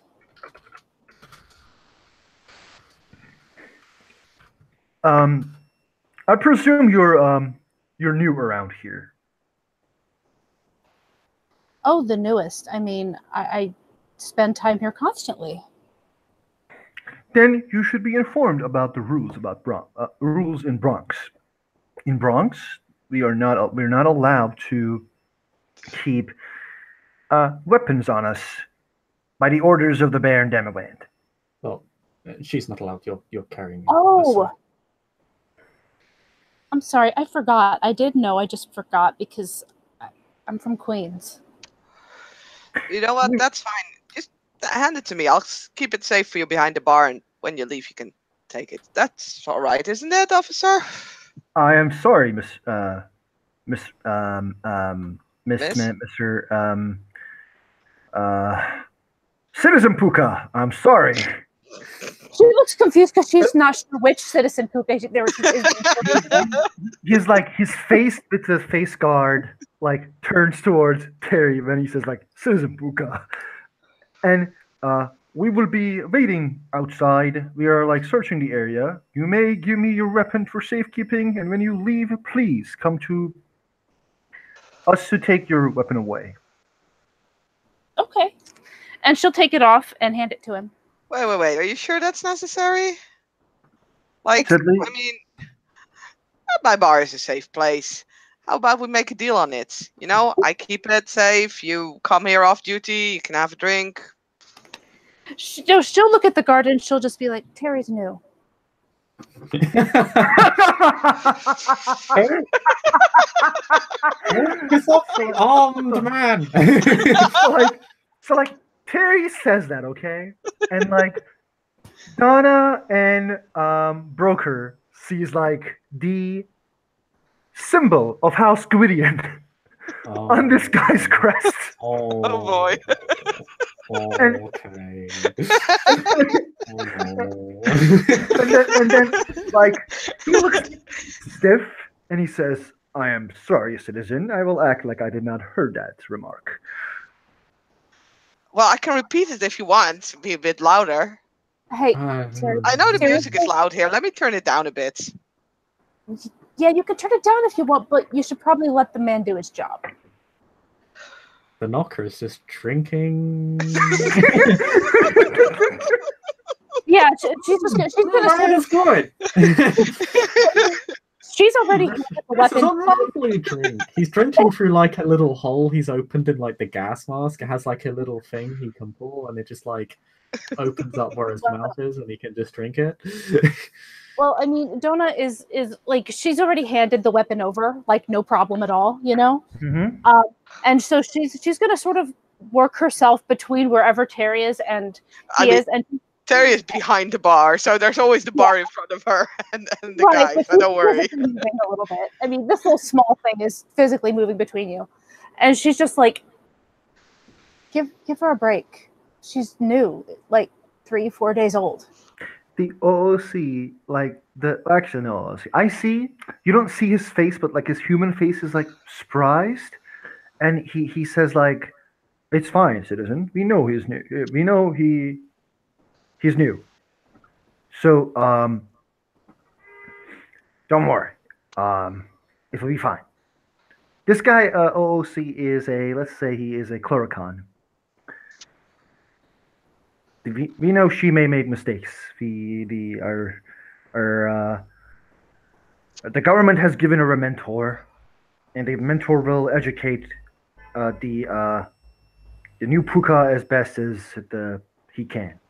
I presume you're new around here." Oh, the newest. I mean, I spend time here constantly. "Then you should be informed about the rules about rules in Bronx. In Bronx, we're not allowed to keep weapons on us by the orders of the Baron Demawand." Well, she's not allowed. You're carrying. Oh, I'm sorry. I forgot. I did know. I just forgot because I'm from Queens. You know what? That's fine. Just hand it to me. I'll keep it safe for you behind the bar, and when you leave, you can take it. That's all right, isn't it, officer? "I am sorry, Miss Miss? Mr. Citizen Puka. I'm sorry." She looks confused because she's not sure which citizen Puka there is. He's like his face with the face guard like turns towards Terry when he says like, "Citizen Puka," and "We will be waiting outside. We are like searching the area. You may give me your weapon for safekeeping, and when you leave, please come to us to take your weapon away." Okay. And she'll take it off and hand it to him. Wait. Are you sure that's necessary? Like, Sadly, I mean, my bar is a safe place. How about we make a deal on it? You know, I keep it safe. You come here off duty. You can have a drink. She'll look at the guard and she'll just be like, Terry's new. It's up for armed man. so like Terry says that, okay, and like Donna and Broker sees like the symbol of House Gwydion on this guy's crest. Oh, Oh boy. Okay. And then like he looks stiff and he says, "I am sorry, citizen. I will act like I did not heard that remark." Well, I can repeat it if you want to be a bit louder. Hey, Terry, I know the Terry, music is loud here. Let me turn it down a bit. yeah, you can turn it down if you want, but you should probably let the man do his job. The knocker is just drinking. Yeah, she's gonna sort of, good. she's already handed the This is a weapon. lovely drink. He's drinking through like a little hole he's opened in like the gas mask. It has like a little thing he can pull, and it just like opens up where his mouth is, and he can just drink it. Well, I mean, Donna is like she's already handed the weapon over, like no problem at all, you know. Mm-hmm. And so she's gonna sort of work herself between wherever Terry is and I he mean, is, and Terry is behind the bar, so there's always the bar in front of her and the right, guy. but So don't she's worry. physically moving a little bit. I mean, this little small thing is physically moving between you, and she's just like, give her a break. She's new, like 3-4 days old. The OOC, like the actually no OOC. I see you don't see his face, but like his human face is like surprised, and he says like, "It's fine, citizen. We know he's new. We know he's new. So don't worry. It'll be fine." This guy OOC is a, let's say he is a clericon. We know she may make mistakes. Our the government has given her a mentor, and the mentor will educate the new Puka as best as he can.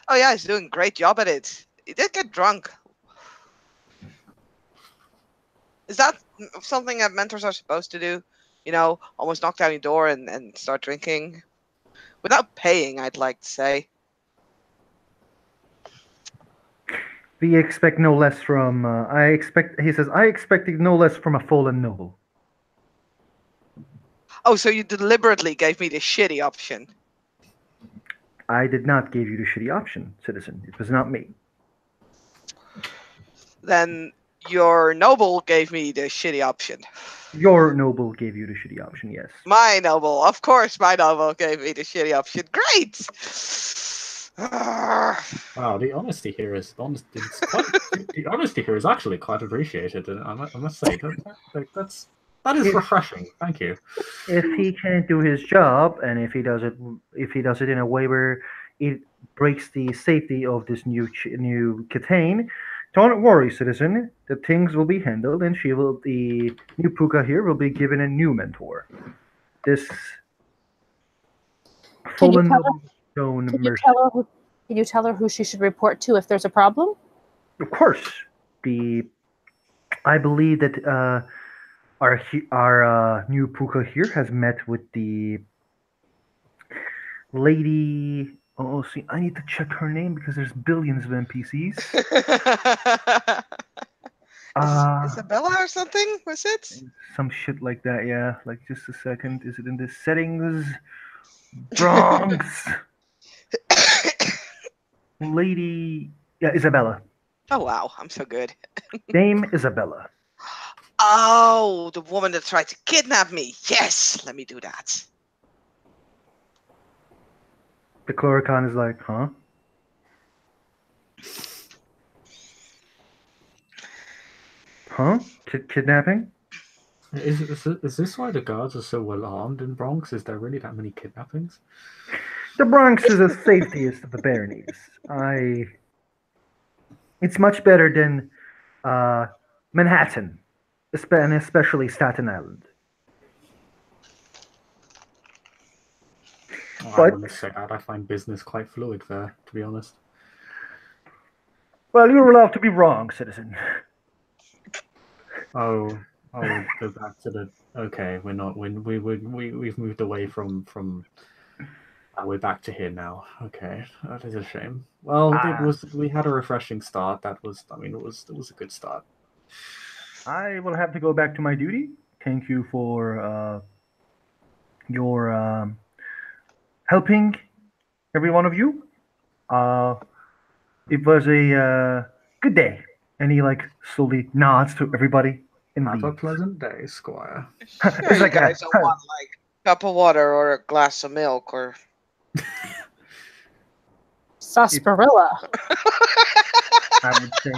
Oh yeah, he's doing a great job at it. He did get drunk. Is that something that mentors are supposed to do? You know, almost knock down your door and start drinking? Without paying, I'd like to say. We expect no less from. He says, I expected no less from a fallen noble. Oh, so you deliberately gave me the shitty option. I did not give you the shitty option, citizen. It was not me. Then your noble gave me the shitty option. Your noble gave you the shitty option, yes. My noble, of course, my noble gave me the shitty option. Great. Wow, the honesty here is the honesty here is actually quite appreciated, and I must say that is refreshing. Thank you. If he can't do his job, and if he does it in a way where it breaks the safety of this new Catane, don't worry, citizen. The things will be handled, and the new Puka here will be given a new mentor. This fallen stone mercy. Can you tell her who she should report to if there's a problem? Of course, I believe that our new Puka here has met with the lady. Oh, see, I need to check her name because there's billions of NPCs. Isabella or something? Was it? Some shit like that, yeah. Like, just a second. Is it in the settings? Bronx. Lady. Yeah, Isabella. Oh, wow. I'm so good. Name Isabella. Oh, the woman that tried to kidnap me. Yes, let me do that. The Chloricon is like, huh? Huh? Kidnapping? Is this why the guards are so well armed in Bronx? Is there really that many kidnappings? The Bronx is the safetiest of the baronies. It's much better than Manhattan, and especially Staten Island. I wouldn't say that. I find business quite fluid there, to be honest. Well, you're allowed to be wrong, citizen. Oh, go back to the. Okay, we're not. We've moved away from. We're back to here now. Okay, that is a shame. Well, it Ah, was. We had a refreshing start. That was. I mean, it was a good start. I will have to go back to my duty. Thank you for your helping every one of you. Uh, it was a good day. And he like slowly nods to everybody and Have a leaves. pleasant day, Squire. Sure, It's you like guys don't want like a cup of water or a glass of milk or. Sarsaparilla. I would say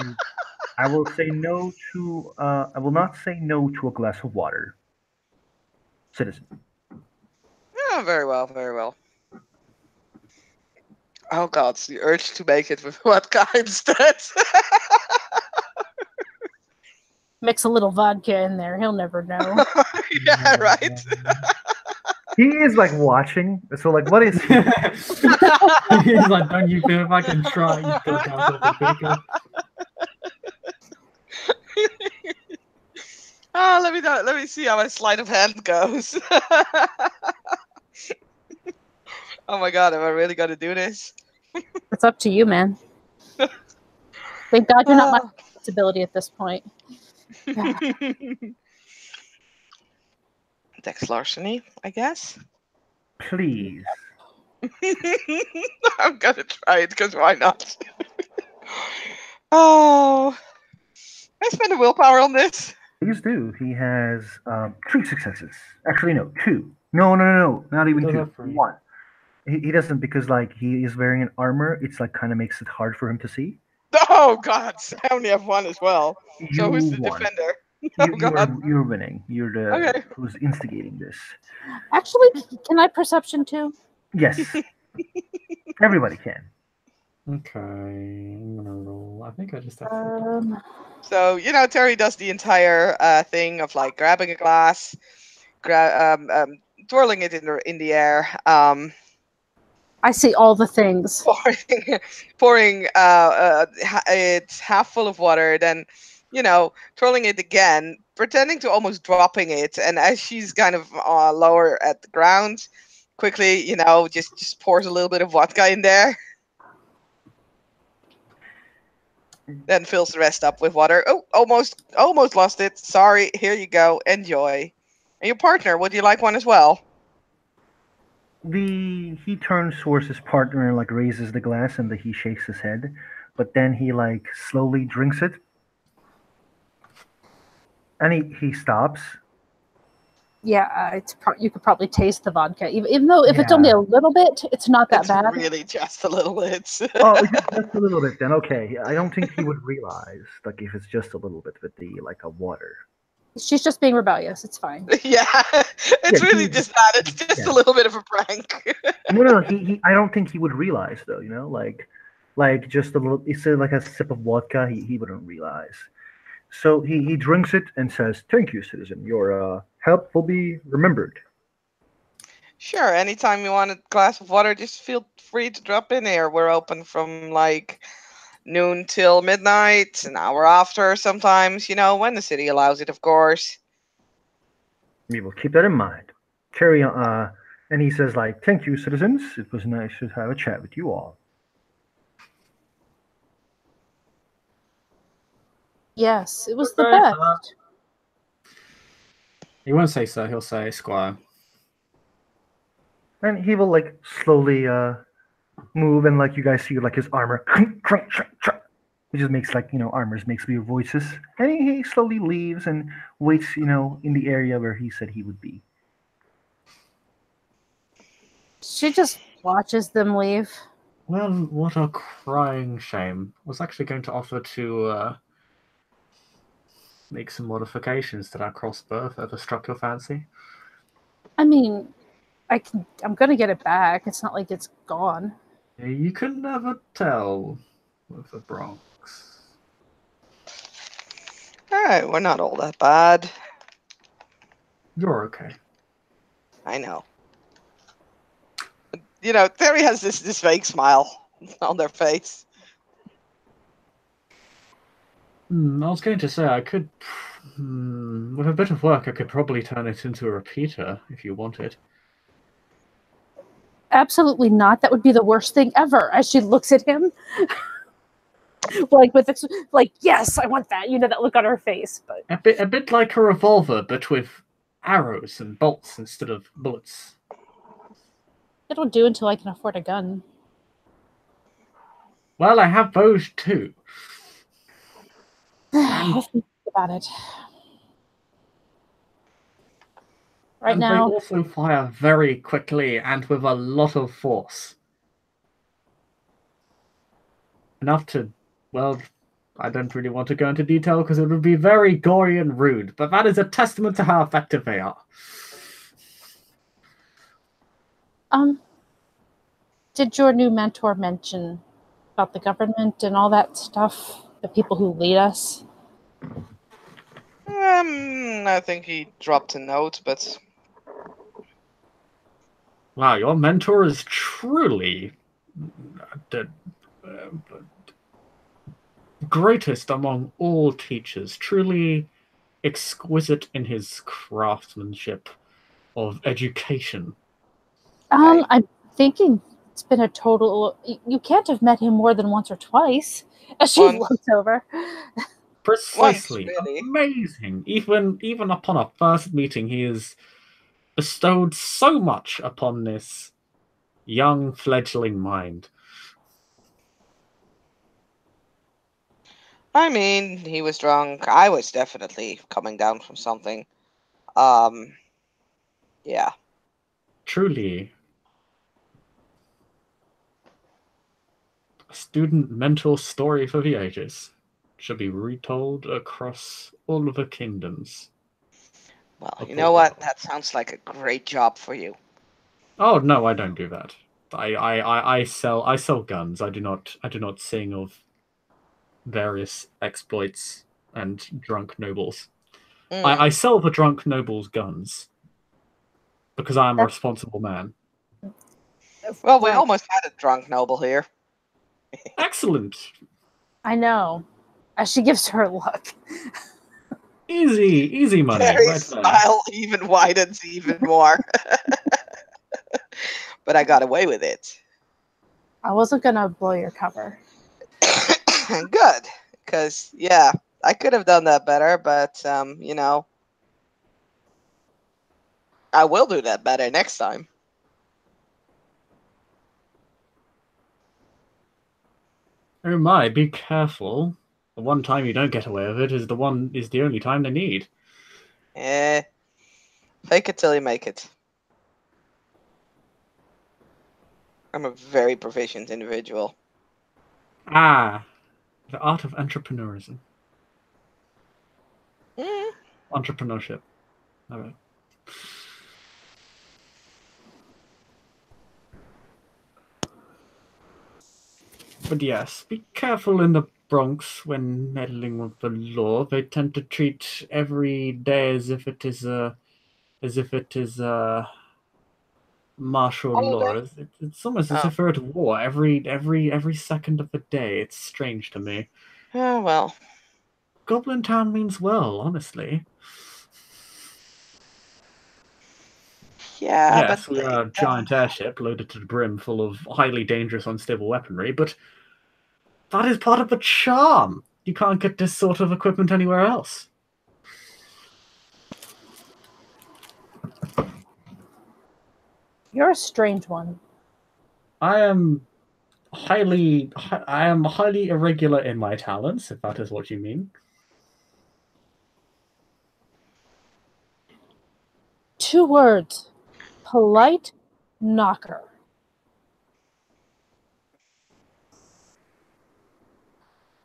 I will say no to I will not say no to a glass of water, citizen. Yeah, very well, very well. Oh God, it's the urge to make it with vodka instead. Mix a little vodka in there. He'll never know. Yeah, right. He is like watching. So like, what is he? He's like, don't you feel if I can try? You go down something quicker. Oh, let me see how my sleight of hand goes. Oh my God, am I really gonna do this? It's up to you, man. Thank God you're not my Oh. responsibility at this point. Dex larceny, I guess. Please. I'm gonna try it because why not? Oh, I spend a willpower on this. Please do. He has three successes. Actually, no, two. No. Not He even does two. have three. One. He doesn't because like he is wearing an armor. It's like kind of makes it hard for him to see. Oh God, I only have one as well. So You who's the won. defender? You Oh you're God. you're winning. You're the Okay. who's instigating this. Actually, can I perception too? Yes, everybody can. Okay, I'm gonna roll. I think I just have to. So Terry does the entire thing of like grabbing a glass, twirling it in the air, I see all the things. pouring it's half full of water, then twirling it again, pretending to almost dropping it, and as she's kind of lower at the ground, quickly just pours a little bit of vodka in there, then fills the rest up with water. Oh, almost lost it. Sorry. Here you go. Enjoy. And your partner, would you like one as well? He turns towards his partner and like raises the glass and he shakes his head, but then he like slowly drinks it, and he stops. Yeah, you could probably taste the vodka, even though if it's only a little bit, it's not that It's bad. really just a little bit. Oh, just a little bit then. Okay, I don't think he would realize like if it's just a little bit with the like a water. She's just being rebellious. It's fine. Yeah, it's Yeah, really just that. It's just yeah. a little bit of a prank. No. He I don't think he would realize though. Like just a little. It's like a sip of vodka. He wouldn't realize. So he drinks it and says, "Thank you, citizen. Your help will be remembered." Sure, anytime you want a glass of water, just feel free to drop in here. We're open from like noon till midnight, an hour after sometimes, when the city allows it, of course. We will keep that in mind. Carry on. And he says, like, "Thank you, citizens. It was nice to have a chat with you all." Yes, it was the Okay, best. He won't say so. He'll say Squire. And he will like slowly move, and like you guys see like his armor. He just makes like armors makes weird voices, and he slowly leaves and waits in the area where he said he would be. She just watches them leave. Well, what a crying shame. I was actually going to offer to make some modifications to that crossbow if ever struck your fancy. I mean, I'm gonna get it back. It's not like it's gone. You can never tell with the Bronx. Alright, we're not all that bad. You're okay. I know. Terry has this vague smile on their face. I was going to say I could, with a bit of work, I could probably turn it into a repeater if you wanted. Absolutely not. That would be the worst thing ever. As she looks at him, like with this, like, yes, I want that. You know, that look on her face. But A bit like a revolver, but with arrows and bolts instead of bullets. it'll do until I can afford a gun. Well, I have those too. And I'll think about it. Right and they now, also fire very quickly and with a lot of force. Enough to, well, I don't really want to go into detail because it would be very gory and rude, but that is a testament to how effective they are. um, did your new mentor mention about the government and all that stuff? The people who lead us? I think he dropped a note, but Wow, your mentor is truly the greatest among all teachers, truly exquisite in his craftsmanship of education. I I'm thinking it's been a total. You can't have met him more than once or twice. As she once, looks over, once Precisely. really. Amazing. Even upon our first meeting, he has bestowed so much upon this young fledgling mind. I mean, he was drunk. I was definitely coming down from something. Um, yeah. Truly, a student mentor story for the ages. Should be retold across all of the kingdoms Well, of you the know what? world. That sounds like a great job for you. Oh no, I don't do that. I sell guns. I do not sing of various exploits and drunk nobles. Mm. I sell the drunk nobles guns because I am a that's responsible man. Well, we right. almost had a drunk noble here. Excellent. I know. As she gives her a look. Easy money right Terry's there. smile even widens even more. But I got away with it. I wasn't gonna blow your cover. Good, because yeah, I could have done that better, but I will do that better next time. Oh my, be careful. The one time you don't get away with it is the only time they need. Eh, fake it till you make it. I'm a very proficient individual. Ah, the art of entrepreneurism. Mm. Entrepreneurship. All right. But yes, be careful in the Bronx when meddling with the law. They tend to treat every day as if it is martial law. Holiday? It's almost as Oh. if we're at war every second of the day. It's strange to me. Oh well. Goblin Town means well, honestly. Yeah, but Yes, we are a giant airship loaded to the brim full of highly dangerous, unstable weaponry, but that is part of the charm. You can't get this sort of equipment anywhere else. You're a strange one. I am I am highly irregular in my talents, if that is what you mean. 2 words. Polite knocker.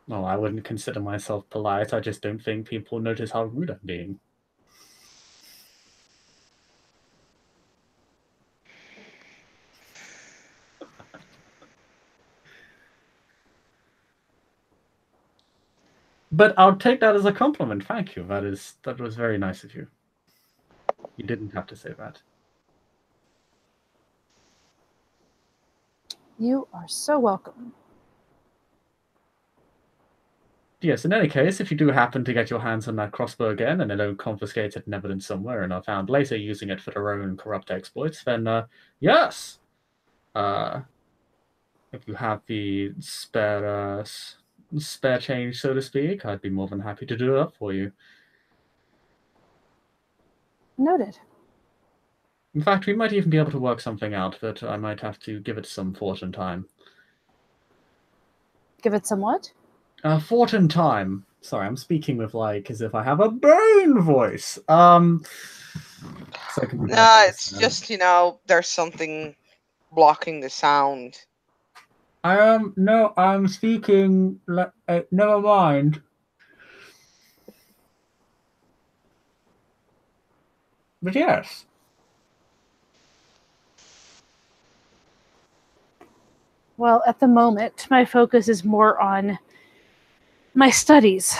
No, I wouldn't consider myself polite. I just don't think people notice how rude I'm being. But I'll take that as a compliment. Thank you. That was very nice of you. You didn't have to say that. You are so welcome. yes, in any case, if you do happen to get your hands on that crossbow again and they don't confiscate it in evidence somewhere and are found later using it for their own corrupt exploits, then yes, uh, if you have the spare change, so to speak, I'd be more than happy to do it up for you. Noted. In fact, we might even be able to work something out, but I might have to give it some thought and time. Give it some what? Thought and time. Sorry, I'm speaking with as if I have a bone voice. So I can be No, it's just, there's something blocking the sound. No, I'm speaking. Never mind. But yes. Well, at the moment, my focus is more on my studies,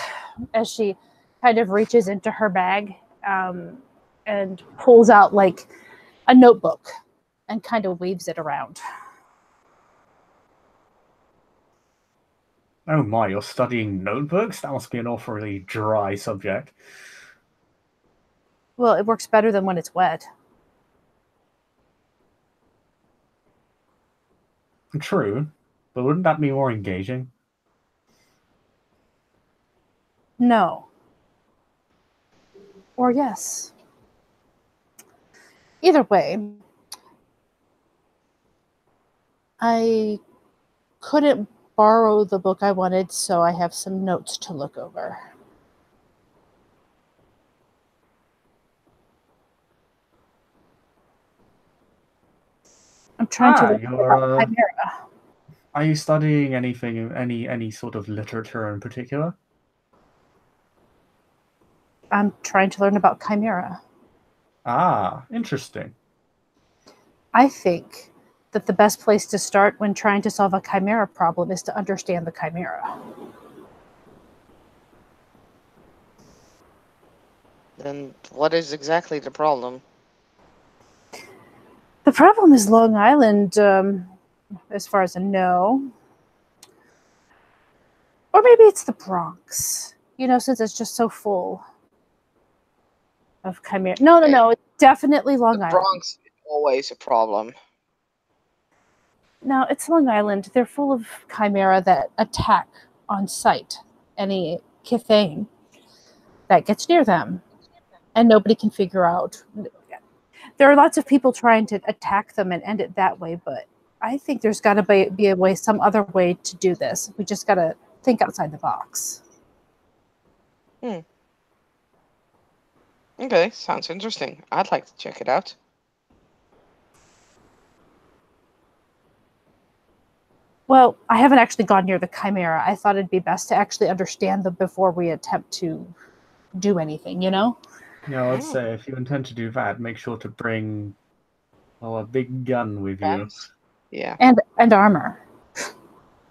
as she kind of reaches into her bag and pulls out like a notebook and kind of waves it around. Oh my, you're studying notebooks? That must be an awfully dry subject. Well, it works better than when it's wet. True, but wouldn't that be more engaging? No. Or yes. Either way, I couldn't borrow the book I wanted, so I have some notes to look over. I'm trying to look about Chimera. Are you studying anything, any sort of literature in particular? I'm trying to learn about Chimera. Ah, interesting. I think that the best place to start when trying to solve a Chimera problem is to understand the Chimera. Then what is exactly the problem? The problem is Long Island, as far as I know. Or maybe it's the Bronx, since it's just so full of Chimera. No, it's definitely Long Island. The Bronx is always a problem. No, it's Long Island. They're full of Chimera that attack on sight any thing that gets near them. And nobody can figure out. There are lots of people trying to attack them and end it that way, but I think there's got to be a way, some other way to do this. We just got to think outside the box. Okay, sounds interesting. I'd like to check it out. Well, I haven't actually gone near the Chimera. I thought it'd be best to actually understand them before we attempt to do anything, Yeah, I'd say if you intend to do that, make sure to bring a big gun with you. Yeah. And armor.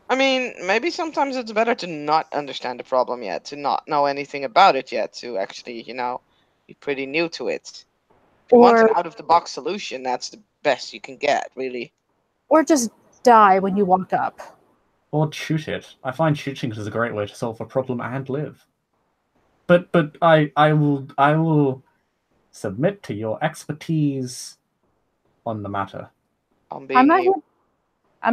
I mean, maybe sometimes it's better to not understand the problem yet, to not know anything about it yet, to actually, be pretty new to it. If you want an out-of-the-box solution, that's the best you can get, really. Or just die when you walk up. Or shoot it. I find shooting is a great way to solve a problem and live. But I will submit to your expertise on the matter. I'm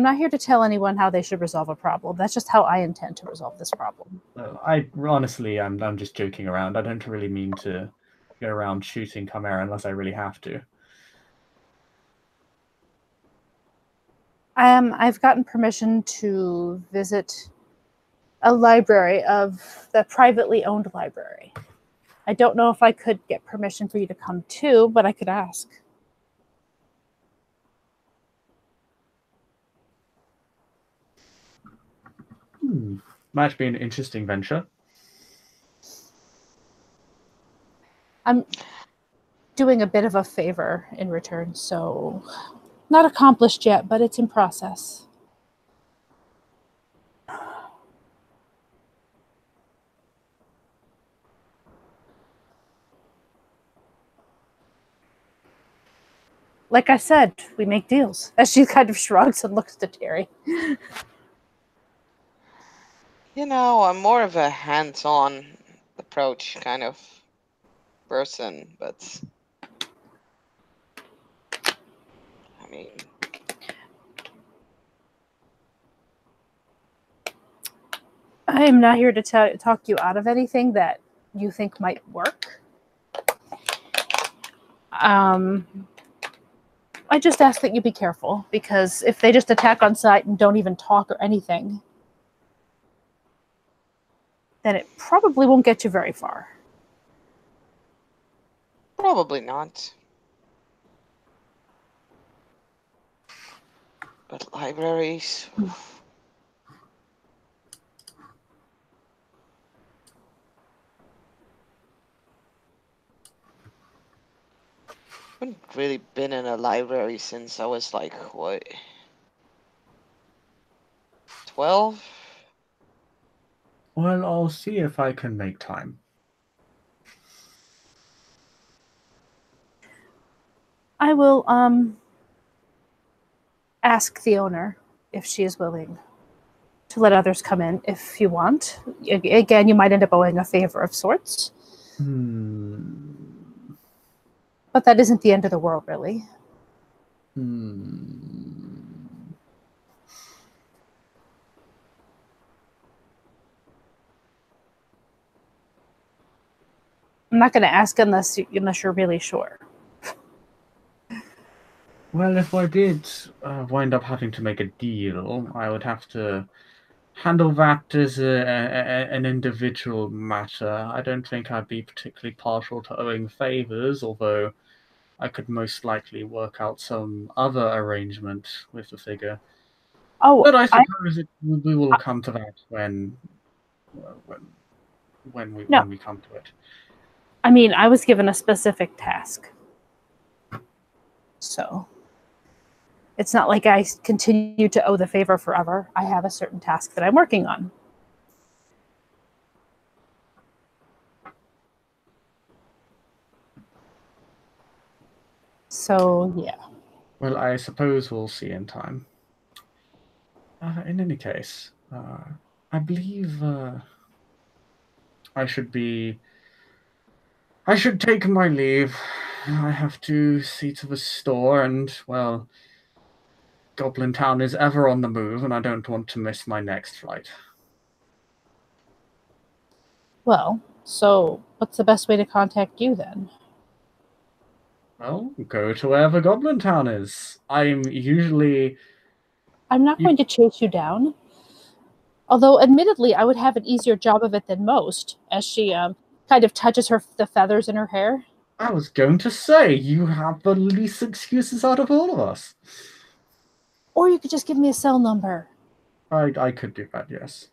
not here to tell anyone how they should resolve a problem. That's just how I intend to resolve this problem. I honestly, I'm just joking around. I don't really mean to go around shooting Chimera unless I really have to. I've gotten permission to visit a library of the privately owned library. I don't know if I could get permission for you to come too, but I could ask. Might be an interesting venture. I'm doing a bit of a favor in return, so not accomplished yet, but it's in process. Like I said, we make deals. As she kind of shrugs and looks to Terry. I'm more of a hands-on approach kind of person, but I mean, I am not here to talk you out of anything that you think might work. I just ask that you be careful, because if they just attack on sight and don't even talk or anything, then it probably won't get you very far. probably not. But libraries. I haven't really been in a library since I was like, what, 12? Well, I'll see if I can make time. I will ask the owner if she is willing to let others come in if you want. Again, you might end up owing a favor of sorts. But that isn't the end of the world, really. I'm not going to ask unless you're really sure. Well, if I did wind up having to make a deal, I would have to handle that as an individual matter. I don't think I'd be particularly partial to owing favors, although I could most likely work out some other arrangement with the figure. Oh, But I suppose we will come to that when we come to it. I mean, I was given a specific task. So it's not like I continue to owe the favor forever. I have a certain task that I'm working on. So, yeah. Well, I suppose we'll see in time. In any case, I believe I should take my leave. I have to see to the store, and, well, Goblin Town is ever on the move, and I don't want to miss my next flight. Well, so what's the best way to contact you then? Well, go to wherever Goblin Town is. I'm not going to chase you down. Although, admittedly, I would have an easier job of it than most, as she kind of touches the feathers in her hair. I was going to say, you have the least excuses out of all of us. Or you could just give me a cell number. I could do that, yes.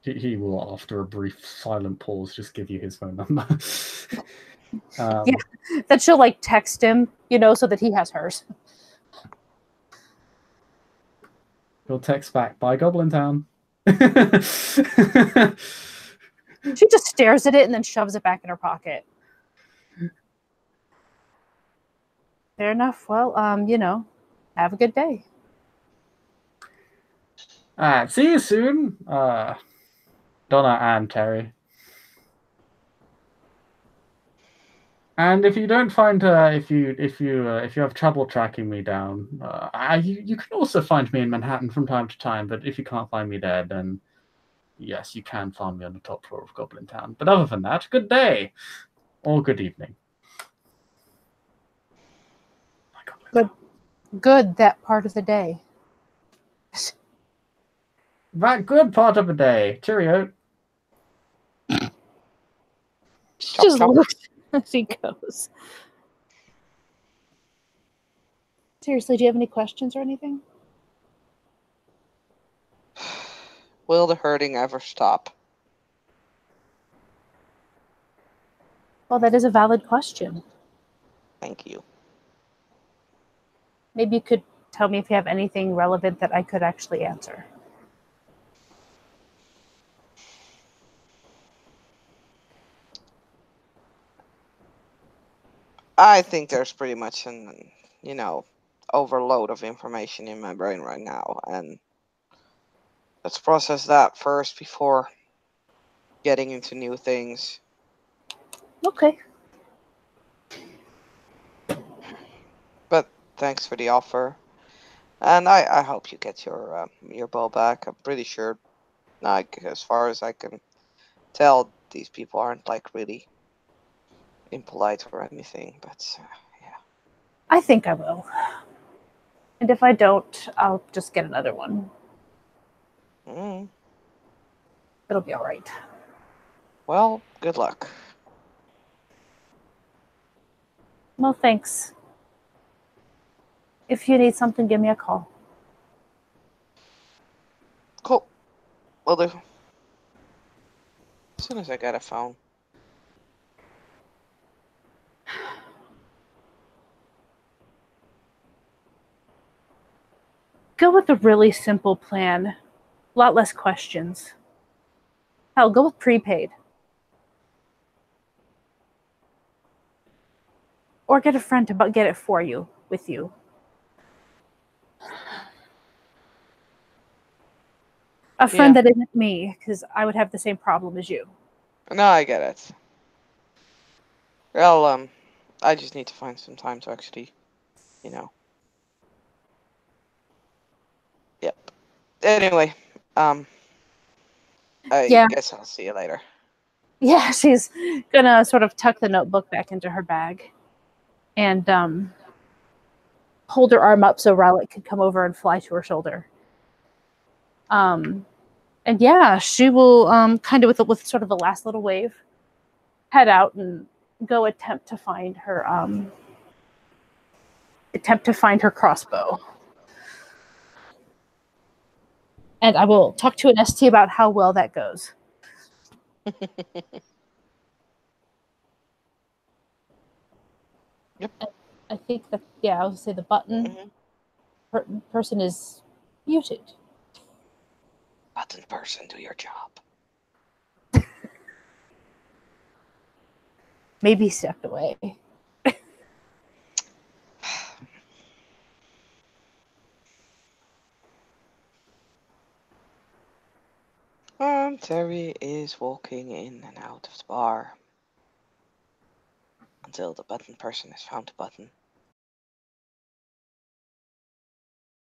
He will, after a brief silent pause, just give you his phone number. Yeah, that she'll like text him, so that he has hers. He'll text back, "Bye, Goblin Town." She just stares at it and then shoves it back in her pocket. Fair enough. Well, have a good day. See you soon, Donna and Terry. And if you don't find if you have trouble tracking me down, you can also find me in Manhattan from time to time. But if you can't find me there, then yes, you can find me on the top floor of Goblin Town. But other than that, good day or good evening. Good that part of the day. That good part of the day. Cheerio. Just looks as he goes. Seriously, do you have any questions or anything? Will the hurting ever stop? Well, that is a valid question. Thank you. Maybe you could tell me if you have anything relevant that I could actually answer. I think there's pretty much an, overload of information in my brain right now, and let's process that first before getting into new things. Okay. But thanks for the offer, and I hope you get your bow back. I'm pretty sure, like as far as I can tell, these people aren't like really impolite or anything. But yeah. I think I will. And if I don't, I'll just get another one. Mm. It'll be all right. Well, good luck. Well, thanks. If you need something, give me a call. Cool. Will do. As soon as I get a phone. Go with a really simple plan. A lot less questions. Hell, go with prepaid. Or get a friend to get it for you, with you. A friend Yeah. that isn't me, because I would have the same problem as you. No, I get it. Well, I just need to find some time to actually, you know. Yep. Anyway, I Yeah. guess I'll see you later. Yeah, she's gonna sort of tuck the notebook back into her bag and hold her arm up so Rowlet could come over and fly to her shoulder. And yeah, she will kind of with sort of a last little wave, head out and go attempt to find her crossbow. And I will talk to an ST about how well that goes. Yep. I think that I'll say the button person is muted. Button person, do your job. Maybe stepped away. Terry is walking in and out of the bar until the button person has found the button.